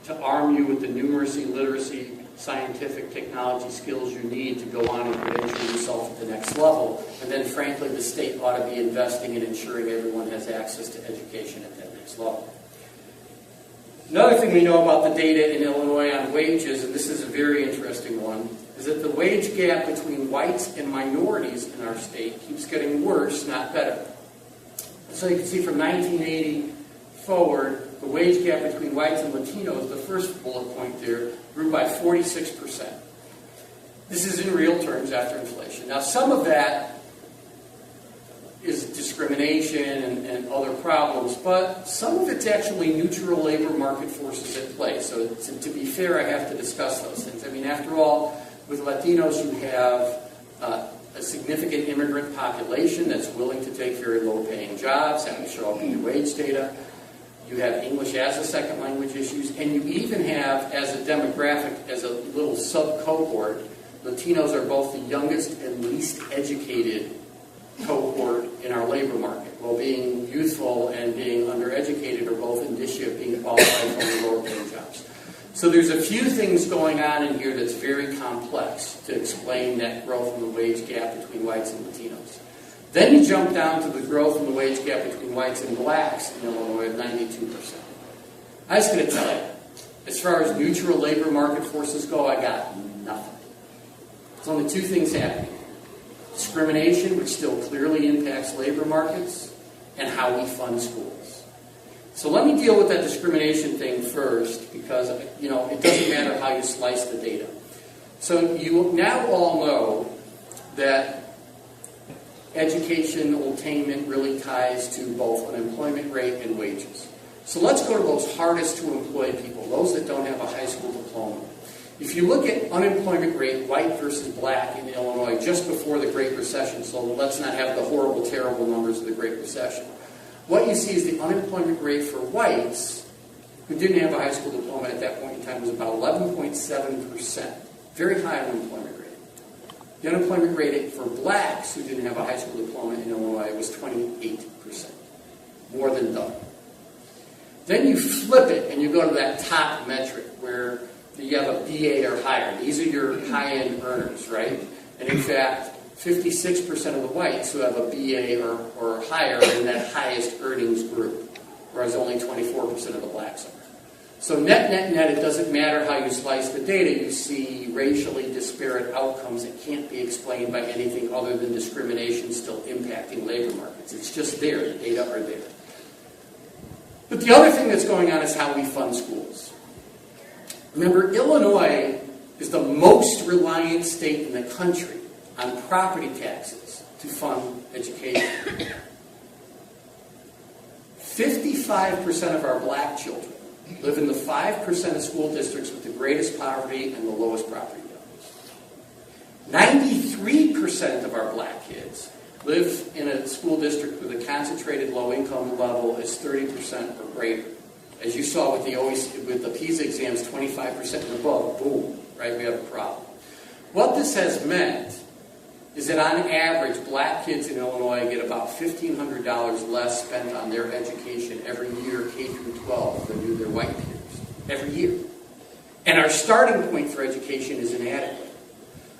Speaker 2: to arm you with the numeracy, literacy, scientific technology skills you need to go on and credential yourself at the next level. And then, frankly, the state ought to be investing in ensuring everyone has access to education at that next level. Another thing we know about the data in Illinois on wages, and this is a very interesting one, is that the wage gap between whites and minorities in our state keeps getting worse, not better. So you can see from 1980 forward, the wage gap between whites and Latinos, the first bullet point there, grew by 46%. This is in real terms after inflation. Now, some of that is discrimination and other problems, but some of it's actually neutral labor market forces at play. So to be fair, I have to discuss those things. I mean, after all, with Latinos, you have a significant immigrant population that's willing to take very low-paying jobs, that will show up in your wage data. You have English as a second language issues, and you even have, as a demographic, as a little sub-cohort, Latinos are both the youngest and least educated cohort in our labor market. While being youthful and being undereducated are both indicia of being qualified for lower-paying jobs. So there's a few things going on in here that's very complex to explain that growth in the wage gap between whites and Latinos. Then you jump down to the growth in the wage gap between whites and blacks in Illinois of 92%. I was going to tell you, as far as neutral labor market forces go, I got nothing. There's only two things happening. Discrimination, which still clearly impacts labor markets, and how we fund schools. So let me deal with that discrimination thing first, because it doesn't matter how you slice the data. So you now all know that educational attainment really ties to both unemployment rate and wages. So let's go to those hardest to employ people, those that don't have a high school diploma. If you look at unemployment rate, white versus black in Illinois, just before the Great Recession, so let's not have the horrible, terrible numbers of the Great Recession. What you see is the unemployment rate for whites who didn't have a high school diploma at that point in time was about 11.7%. Very high unemployment rate. The unemployment rate for blacks who didn't have a high school diploma in Illinois was 28%. More than double. Then you flip it and you go to that top metric where you have a BA or higher. These are your high-end earners, right? And in fact, 56% of the whites who have a BA or higher are in that highest earnings group, whereas only 24% of the blacks are. So net, it doesn't matter how you slice the data, you see racially disparate outcomes that can't be explained by anything other than discrimination still impacting labor markets. It's just there, the data are there. But the other thing that's going on is how we fund schools. Remember, Illinois is the most reliant state in the country on property taxes to fund education. 55% of our black children live in the 5% of school districts with the greatest poverty and the lowest property values. 93% of our black kids live in a school district with a concentrated low income level is 30% or greater. As you saw with the PISA exams, 25% and above, boom, right? We have a problem. What this has meant is that on average, black kids in Illinois get about $1,500 less spent on their education every year, K through 12, than do their white peers, every year. And our starting point for education is inadequate.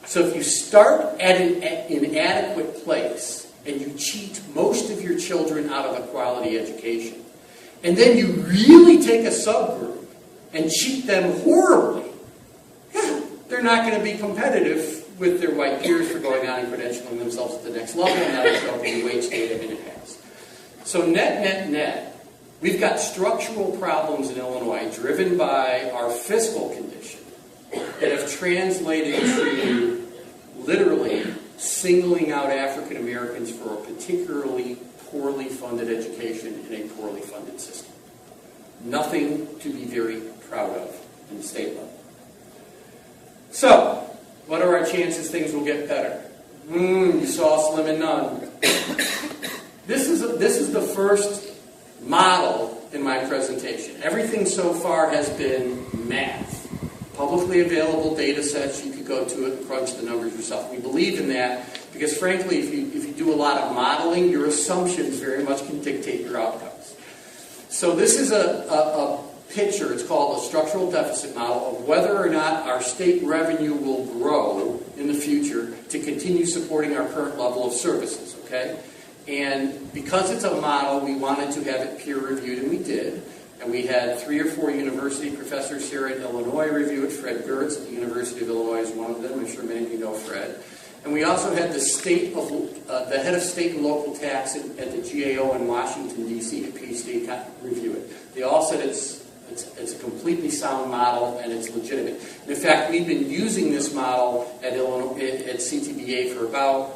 Speaker 2: So if you start at an inadequate place and you cheat most of your children out of a quality education, and then you really take a subgroup and cheat them horribly, they're not going to be competitive with their white peers for going on and credentialing themselves at the next level, and that will show up in the wage data, and it has. So net, we've got structural problems in Illinois driven by our fiscal condition that have translated to literally singling out African Americans for a particularly poorly funded education in a poorly funded system. Nothing to be very proud of in the state level. So, what are our chances things will get better? You saw slim and none. This is the first model in my presentation. Everything so far has been math. Publicly available data sets, you could go to it and crunch the numbers yourself. We believe in that because, frankly, if you do a lot of modeling, your assumptions very much can dictate your outcomes. So this is a picture, it's called a structural deficit model, of whether or not our state revenue will grow in the future to continue supporting our current level of services, okay? And because it's a model, we wanted to have it peer-reviewed, and we did. And we had 3 or 4 university professors here in Illinois review it. Fred Gertz at the University of Illinois is one of them. I'm sure many of you know Fred. And we also had the head of state and local tax at the GAO in Washington, D.C., a PhD, review it. They all said it's a completely sound model and it's legitimate. And in fact, we've been using this model at CTBA for about,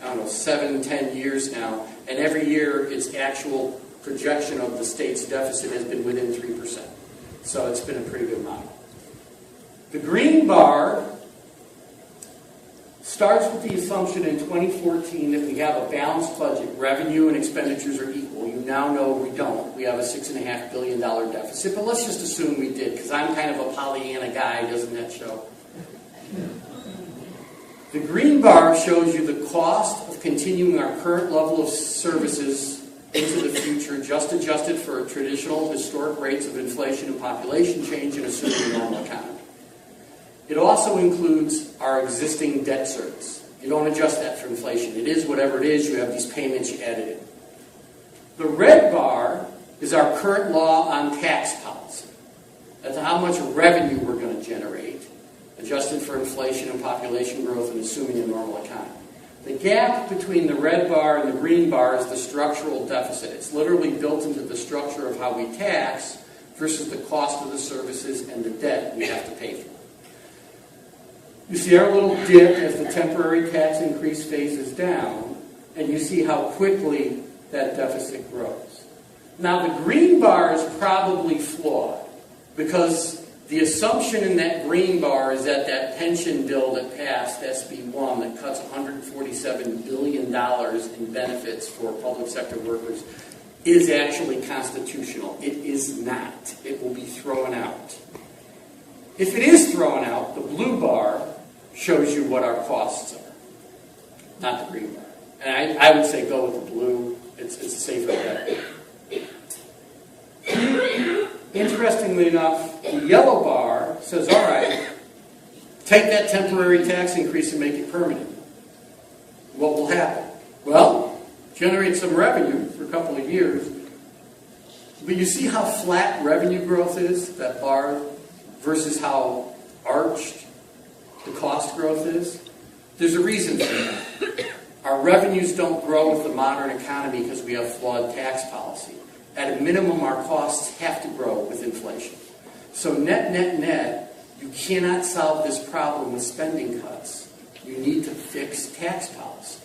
Speaker 2: 7-10 years now. And every year, its actual projection of the state's deficit has been within 3%. So it's been a pretty good model. The green bar starts with the assumption in 2014 that we have a balanced budget. Revenue and expenditures are equal. You now know we don't. We have a $6.5 billion deficit, but let's just assume we did, because I'm kind of a Pollyanna guy, doesn't that show? The green bar shows you the cost of continuing our current level of services into the future, just adjusted for traditional historic rates of inflation and population change and assuming a normal economy. It also includes our existing debt service. You don't adjust that for inflation. It is whatever it is. You have these payments, you add it in. The red bar is our current law on tax policy. That's how much revenue we're going to generate, adjusted for inflation and population growth and assuming a normal economy. The gap between the red bar and the green bar is the structural deficit. It's literally built into the structure of how we tax versus the cost of the services and the debt we have to pay for. You see our little dip as the temporary tax increase phases down, and you see how quickly that deficit grows. Now, the green bar is probably flawed because the assumption in that green bar is that that pension bill that passed, SB1, that cuts $147 billion in benefits for public sector workers, is actually constitutional. It is not. It will be thrown out. If it is thrown out, the blue bar shows you what our costs are, not the green bar. And I would say go with the blue. It's a safer bet. Interestingly enough, the yellow bar says, all right, take that temporary tax increase and make it permanent. What will happen? Well, generate some revenue for a couple of years. But you see how flat revenue growth is, that bar, versus how arched the cost growth is? There's a reason for that. Our revenues don't grow with the modern economy because we have flawed tax policy. At a minimum, our costs have to grow with inflation. So net, you cannot solve this problem with spending cuts. You need to fix tax policy.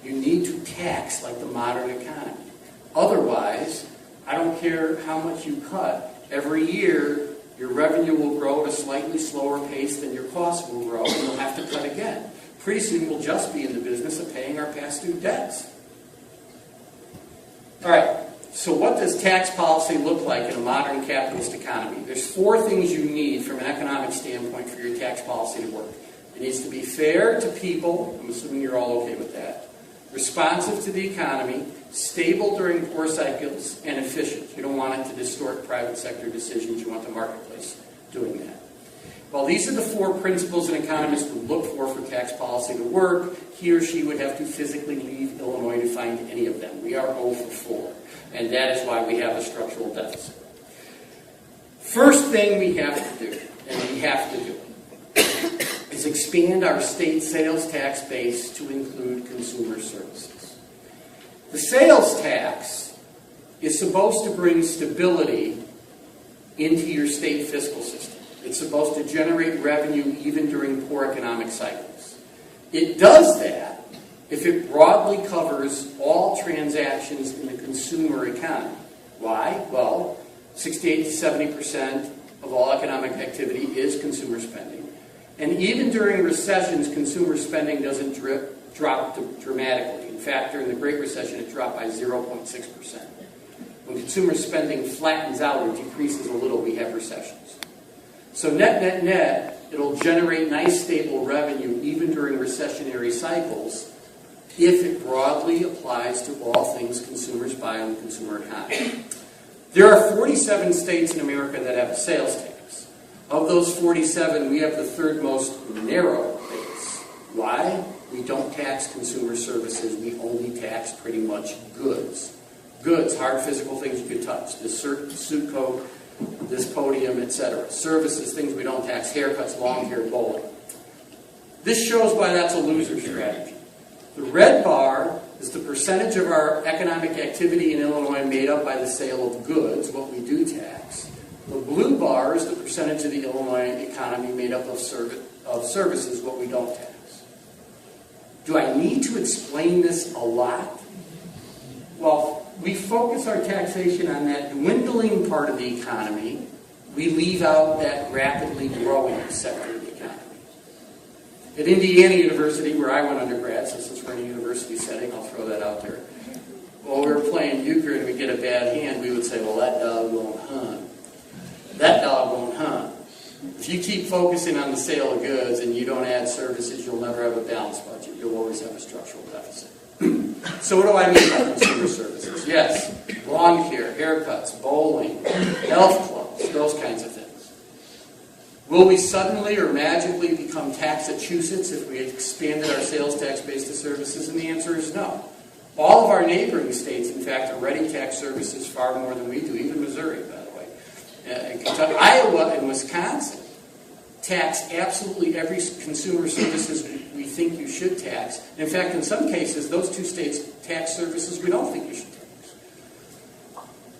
Speaker 2: You need to tax like the modern economy. Otherwise, I don't care how much you cut. Every year, your revenue will grow at a slightly slower pace than your costs will grow, and you'll have to cut again. Pretty soon we'll just be in the business of paying our past due debts. All right, so what does tax policy look like in a modern capitalist economy? There's 4 things you need from an economic standpoint for your tax policy to work. It needs to be fair to people, I'm assuming you're all okay with that, responsive to the economy, stable during poor cycles, and efficient. You don't want it to distort private sector decisions. You want the marketplace doing that. Well, these are the 4 principles an economist would look for tax policy to work. He or she would have to physically leave Illinois to find any of them. We are 0 for 4, and that is why we have a structural deficit. First thing we have to do, and we have to do, is expand our state sales tax base to include consumer services. The sales tax is supposed to bring stability into your state fiscal system. It's supposed to generate revenue even during poor economic cycles. It does that if it broadly covers all transactions in the consumer economy. Why? Well, 68 to 70% of all economic activity is consumer spending. And even during recessions, consumer spending doesn't drop dramatically. In fact, during the Great Recession, it dropped by 0.6%. When consumer spending flattens out or decreases a little, we have recessions. So net, it'll generate nice stable revenue even during recessionary cycles if it broadly applies to all things consumers buy in the consumer economy. There are 47 states in America that have a sales tax. Of those 47, we have the 3rd most narrow base. Why? We don't tax consumer services. We only tax pretty much goods. Goods, hard physical things you can touch. This suit coat, this podium, etc. Services, things we don't tax. Haircuts, long hair, bowling. This shows why that's a loser strategy. The red bar is the percentage of our economic activity in Illinois made up by the sale of goods, what we do tax. The blue bar is the percentage of the Illinois economy made up of services, what we don't tax. Do I need to explain this a lot? Well, we focus our taxation on that dwindling part of the economy. We leave out that rapidly growing sector of the economy. At Indiana University, where I went undergrad, so since we're in a university setting, I'll throw that out there. While we were playing euchre and we get a bad hand, we would say, well, that dog won't hunt. That dog won't hunt. If you keep focusing on the sale of goods and you don't add services, you'll never have a balanced budget. You'll always have a structural deficit. So what do I mean by consumer services? Yes, lawn care, haircuts, bowling, health clubs, those kinds of things. Will we suddenly or magically become Taxachusetts if we expanded our sales tax base to services? And the answer is no. All of our neighboring states, in fact, already tax services far more than we do, even Missouri, by the way. Kentucky, Iowa, and Wisconsin tax absolutely every consumer services we think you should tax. In fact, in some cases, those 2 states tax services we don't think you should tax.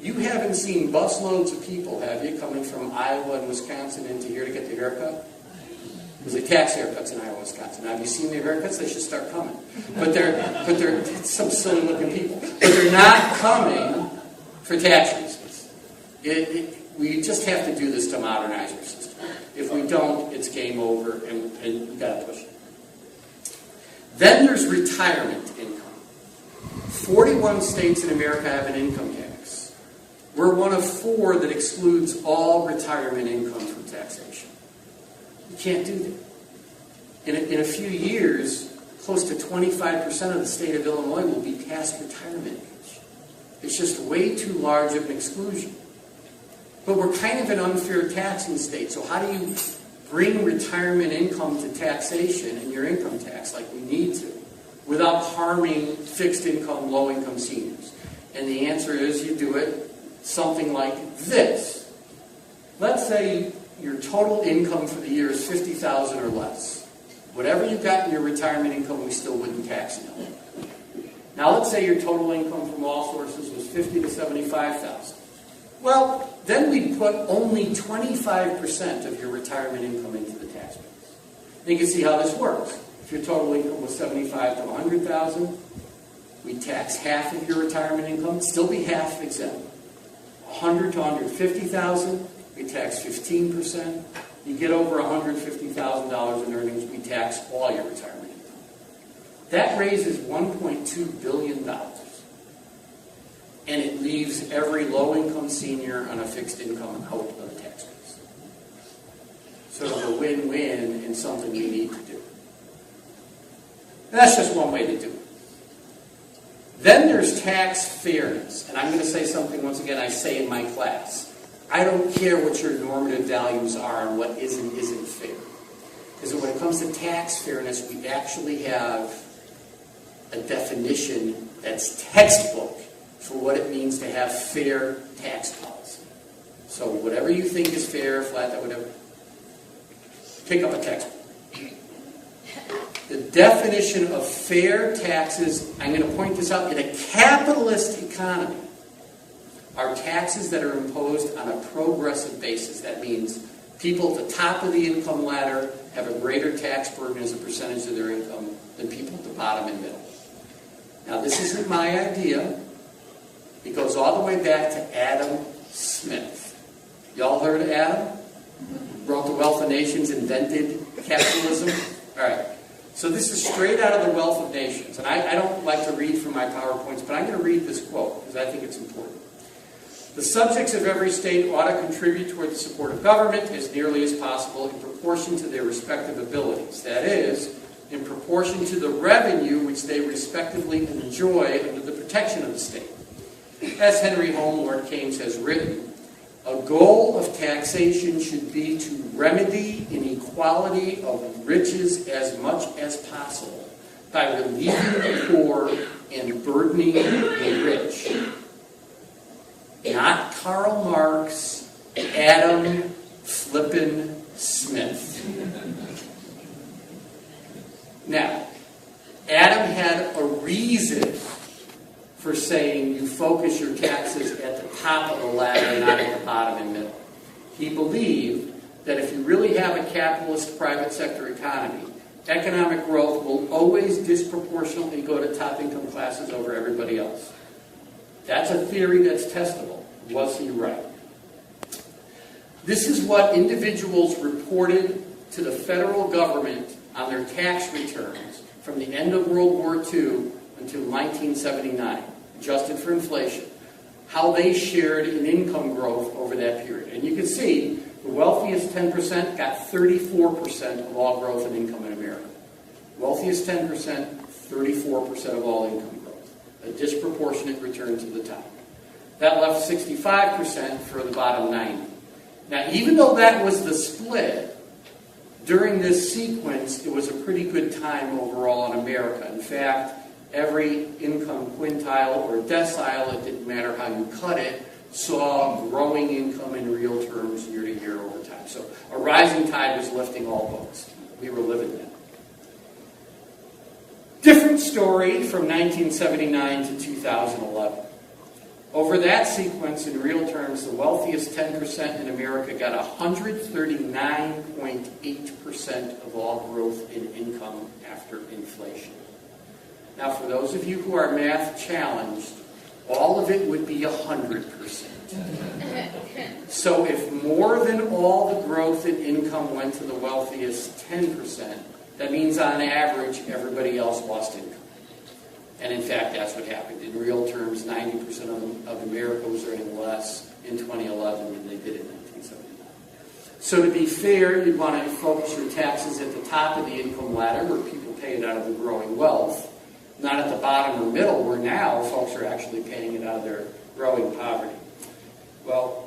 Speaker 2: You haven't seen busloads of people, have you, coming from Iowa and Wisconsin into here to get their haircut? Because they tax haircuts in Iowa, Wisconsin. Now, have you seen their haircuts? They should start coming. But they're some silly-looking people. But they're not coming for tax reasons. We just have to do this to modernize our system. If we don't, it's game over, and we've got to push it. Then there's retirement income. 41 states in America have an income tax. We're one of 4 that excludes all retirement income from taxation. You can't do that. In a few years, close to 25% of the state of Illinois will be past retirement age. It's just way too large of an exclusion. But we're kind of an unfair taxing state, so how do you bring retirement income to taxation in your income tax like we need to, without harming fixed income, low income seniors? And the answer is you do it something like this. Let's say your total income for the year is $50,000 or less. Whatever you got in your retirement income, we still wouldn't tax you. Now let's say your total income from all sources was $50,000 to $75,000. Well, then we put only 25% of your retirement income into the tax base. You can see how this works. If your total income was $75,000 to $100,000, we tax half of your retirement income, still be half exempt. $100,000 to $150,000, we tax 15%. You get over $150,000 in earnings, we tax all your retirement income. That raises $1.2 billion. And it leaves every low-income senior on a fixed income out of the tax base. Sort of a win-win and something we need to do. And that's just one way to do it. Then there's tax fairness. And I'm going to say something, once again, I say in my class. I don't care what your normative values are and what is and isn't fair. Because when it comes to tax fairness, we actually have a definition that's textbook for what it means to have fair tax policy. So whatever you think is fair, flat, whatever, pick up a textbook. The definition of fair taxes, I'm going to point this out, in a capitalist economy, are taxes that are imposed on a progressive basis. That means people at the top of the income ladder have a greater tax burden as a percentage of their income than people at the bottom and middle. Now, this isn't my idea. It goes all the way back to Adam Smith. Y'all heard of Adam? Wrote The Wealth of Nations, invented capitalism. All right. So this is straight out of The Wealth of Nations. And I don't like to read from my PowerPoints, but I'm going to read this quote because I think it's important. The subjects of every state ought to contribute toward the support of government as nearly as possible in proportion to their respective abilities. That is, in proportion to the revenue which they respectively enjoy under the protection of the state. As Henry Home, Lord Keynes, has written, a goal of taxation should be to remedy inequality of riches as much as possible by relieving the poor and burdening the rich. Not Karl Marx, Adam flippin' Smith. Now, Adam had a reason for saying you focus your taxes at the top of the ladder, not at the bottom and middle. He believed that if you really have a capitalist private sector economy, economic growth will always disproportionately go to top income classes over everybody else. That's a theory that's testable. Was he right? This is what individuals reported to the federal government on their tax returns from the end of World War II until 1979, adjusted for inflation, how they shared in income growth over that period. And you can see the wealthiest 10% got 34% of all growth in income in America. Wealthiest 10%, 34% of all income growth. A disproportionate return to the top. That left 65% for the bottom 90. Now, even though that was the split, during this sequence, it was a pretty good time overall in America. In fact, every income quintile or decile, it didn't matter how you cut it, saw growing income in real terms year to year over time. So a rising tide was lifting all boats. We were living that. Different story from 1979 to 2011. Over that sequence, in real terms, the wealthiest 10% in America got 139.8% of all growth in income after inflation. Now, for those of you who are math challenged, all of it would be 100%. So if more than all the growth in income went to the wealthiest 10%, that means on average, everybody else lost income. And in fact, that's what happened. In real terms, 90% of America was earning less in 2011 than they did in 1979. So to be fair, you'd want to focus your taxes at the top of the income ladder where people pay it out of the growing wealth, not at the bottom or middle where now folks are actually paying it out of their growing poverty. Well,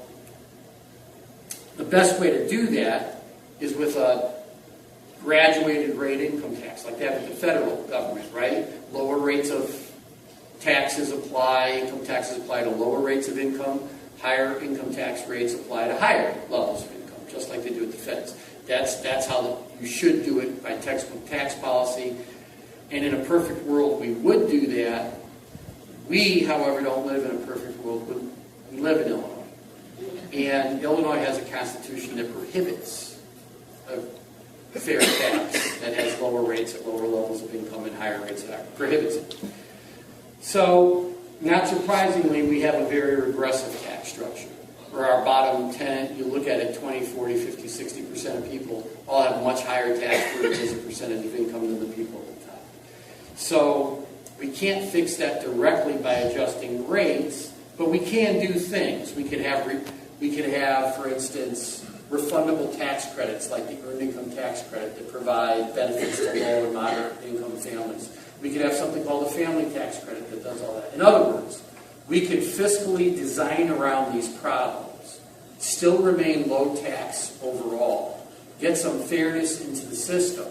Speaker 2: the best way to do that is with a graduated rate income tax, like they have at the federal government, right? Lower rates of taxes apply, income taxes apply to lower rates of income, higher income tax rates apply to higher levels of income, just like they do at the feds. That's how you should do it by textbook tax policy. And in a perfect world, we would do that. We, however, don't live in a perfect world. We live in Illinois. And Illinois has a constitution that prohibits a fair tax that has lower rates at lower levels of income and higher rates at higher. Prohibits it. So, not surprisingly, we have a very regressive tax structure. Where our bottom 10, you look at it, 20, 40, 50, 60% of people all have much higher tax burden as a percentage of income than the people at the top. So we can't fix that directly by adjusting rates, but we can do things. We could have, for instance, refundable tax credits like the earned income tax credit that provide benefits to low and moderate income families. We could have something called a family tax credit that does all that. In other words, we could fiscally design around these problems, still remain low tax overall, get some fairness into the system,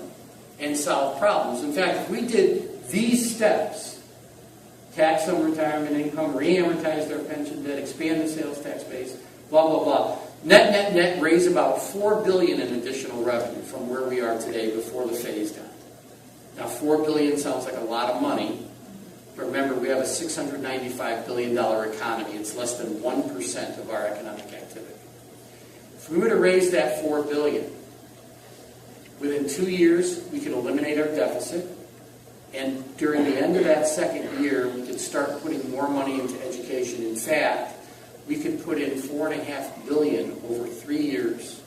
Speaker 2: and solve problems. In fact, if we did these steps, tax on retirement income, re-amortize their pension debt, expand the sales tax base, blah, blah, blah, net, raise about $4 billion in additional revenue from where we are today before the phase down. Now, $4 billion sounds like a lot of money, but remember, we have a $695 billion economy. It's less than 1% of our economic activity. If we were to raise that $4 billion, within 2 years, we could eliminate our deficit, and during the end of that second year, we could start putting more money into education. In fact, we could put in $4.5 billion over 3 years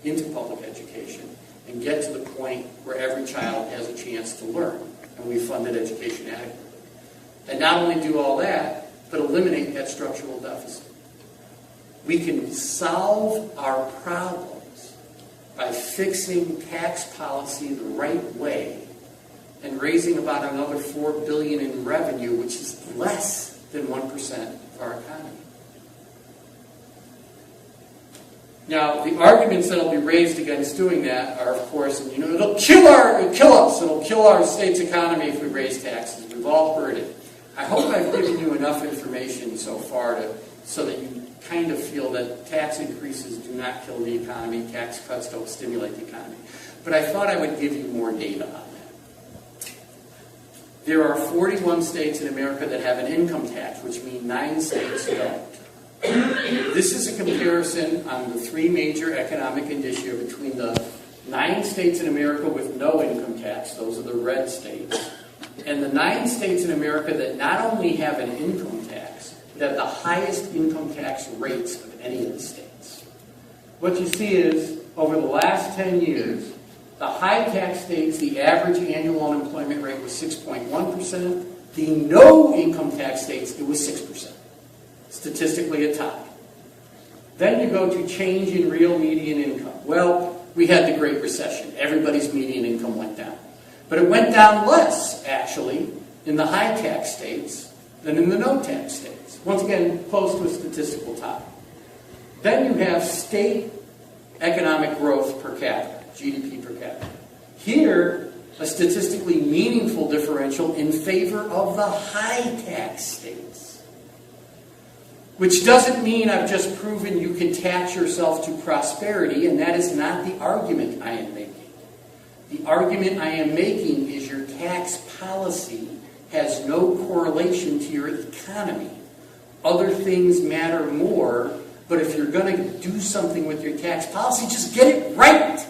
Speaker 2: into public education and get to the point where every child has a chance to learn, and we funded education adequately. And not only do all that, but eliminate that structural deficit. We can solve our problems by fixing tax policy the right way and raising about another $4 billion in revenue, which is less than 1% of our economy. Now, the arguments that will be raised against doing that are, of course, it'll kill us. It'll kill our state's economy if we raise taxes. We've all heard it. I hope I've given you enough information so far so that you kind of feel that tax increases do not kill the economy, tax cuts don't stimulate the economy. But I thought I would give you more data on that. There are 41 states in America that have an income tax, which means 9 states don't. This is a comparison on the 3 major economic indicia between the 9 states in America with no income tax, those are the red states, and the 9 states in America that not only have an income tax, but have the highest income tax rates of any of the states. What you see is, over the last 10 years, the high tax states, the average annual unemployment rate was 6.1%. The no income tax states, it was 6%. Statistically a tie. Then you go to change in real median income. Well, we had the Great Recession. Everybody's median income went down. But it went down less, actually, in the high tax states than in the no tax states. Once again, close to a statistical tie. Then you have state economic growth per capita, GDP per capita. Here, a statistically meaningful differential in favor of the high tax states. Which doesn't mean I've just proven you can tax yourself to prosperity, and that is not the argument I am making. The argument I am making is your tax policy has no correlation to your economy. Other things matter more, but if you're going to do something with your tax policy, just get it right.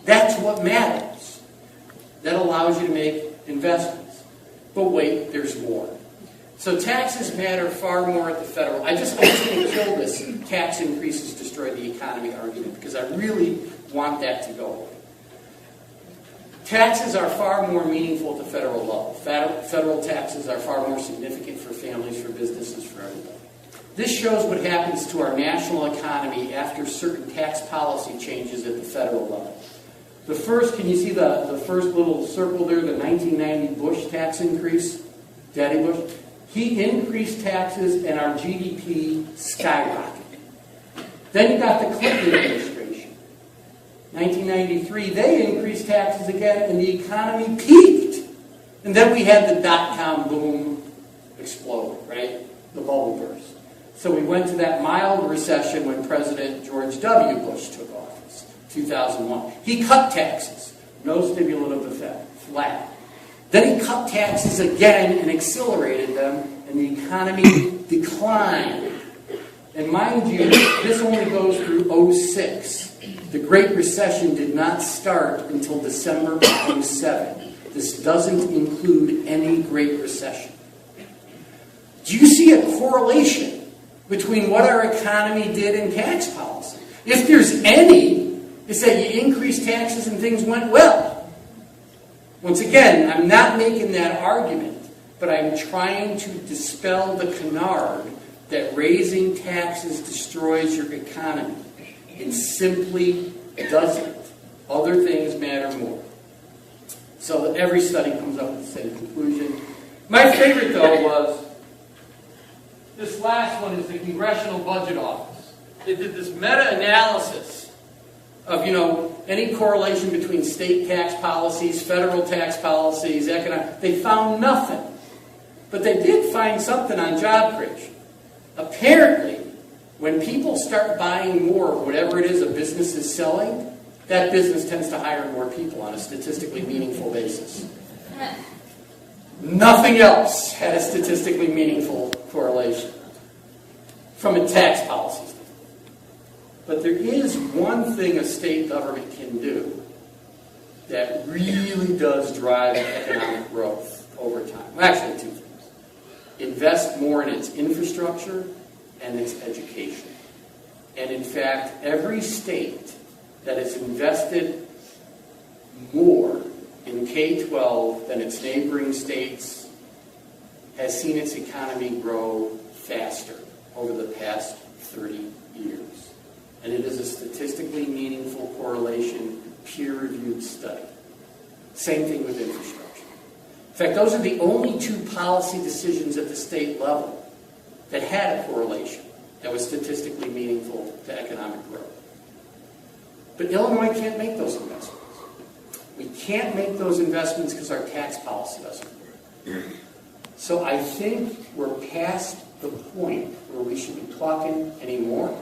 Speaker 2: That's what matters. That allows you to make investments. But wait, there's more. So taxes matter far more at the federal. I just want to kill this tax increases destroy the economy argument because I really want that to go away. Taxes are far more meaningful at the federal level. Federal taxes are far more significant for families, for businesses, for everybody. This shows what happens to our national economy after certain tax policy changes at the federal level. The first, can you see the first little circle there, the 1990 Bush tax increase? Daddy Bush? He increased taxes and our GDP skyrocketed. Then you got the Clinton administration. 1993, they increased taxes again and the economy peaked. And then we had the dot-com boom explode, right? The bubble burst. So we went to that mild recession when President George W. Bush took office, 2001. He cut taxes, no stimulant effect, flat. Then he cut taxes again and accelerated them, and the economy declined. And mind you, this only goes through 2006. The Great Recession did not start until December of 2007. This doesn't include any Great Recession. Do you see a correlation between what our economy did and tax policy? If there's any, it's that you increased taxes and things went well. Once again, I'm not making that argument, but I'm trying to dispel the canard that raising taxes destroys your economy. It simply doesn't. Other things matter more. So every study comes up with the same conclusion. My favorite, though, was this last one is the Congressional Budget Office. They did this meta-analysis of, any correlation between state tax policies, federal tax policies, economic. They found nothing. But they did find something on job creation. Apparently, when people start buying more of whatever it is a business is selling, that business tends to hire more people on a statistically meaningful basis. Nothing else had a statistically meaningful correlation from a tax policy standpoint. But there is one thing a state government can do that really does drive economic growth over time. Well, actually, two things. Invest more in its infrastructure and its education. And in fact, every state that has invested more in K-12 than its neighboring states has seen its economy grow faster over the past 30 years. And it is a statistically meaningful correlation, peer-reviewed study. Same thing with infrastructure. In fact, those are the only two policy decisions at the state level that had a correlation that was statistically meaningful to economic growth. But Illinois can't make those investments. We can't make those investments because our tax policy doesn't work. So I think we're past the point where we should be talking anymore,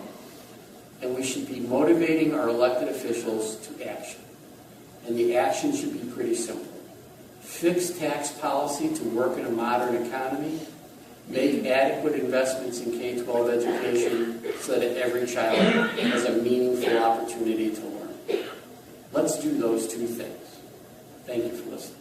Speaker 2: and we should be motivating our elected officials to action. And the action should be pretty simple. Fix tax policy to work in a modern economy, make adequate investments in K-12 education so that every child has a meaningful opportunity to learn. Let's do those two things. Thank you for listening.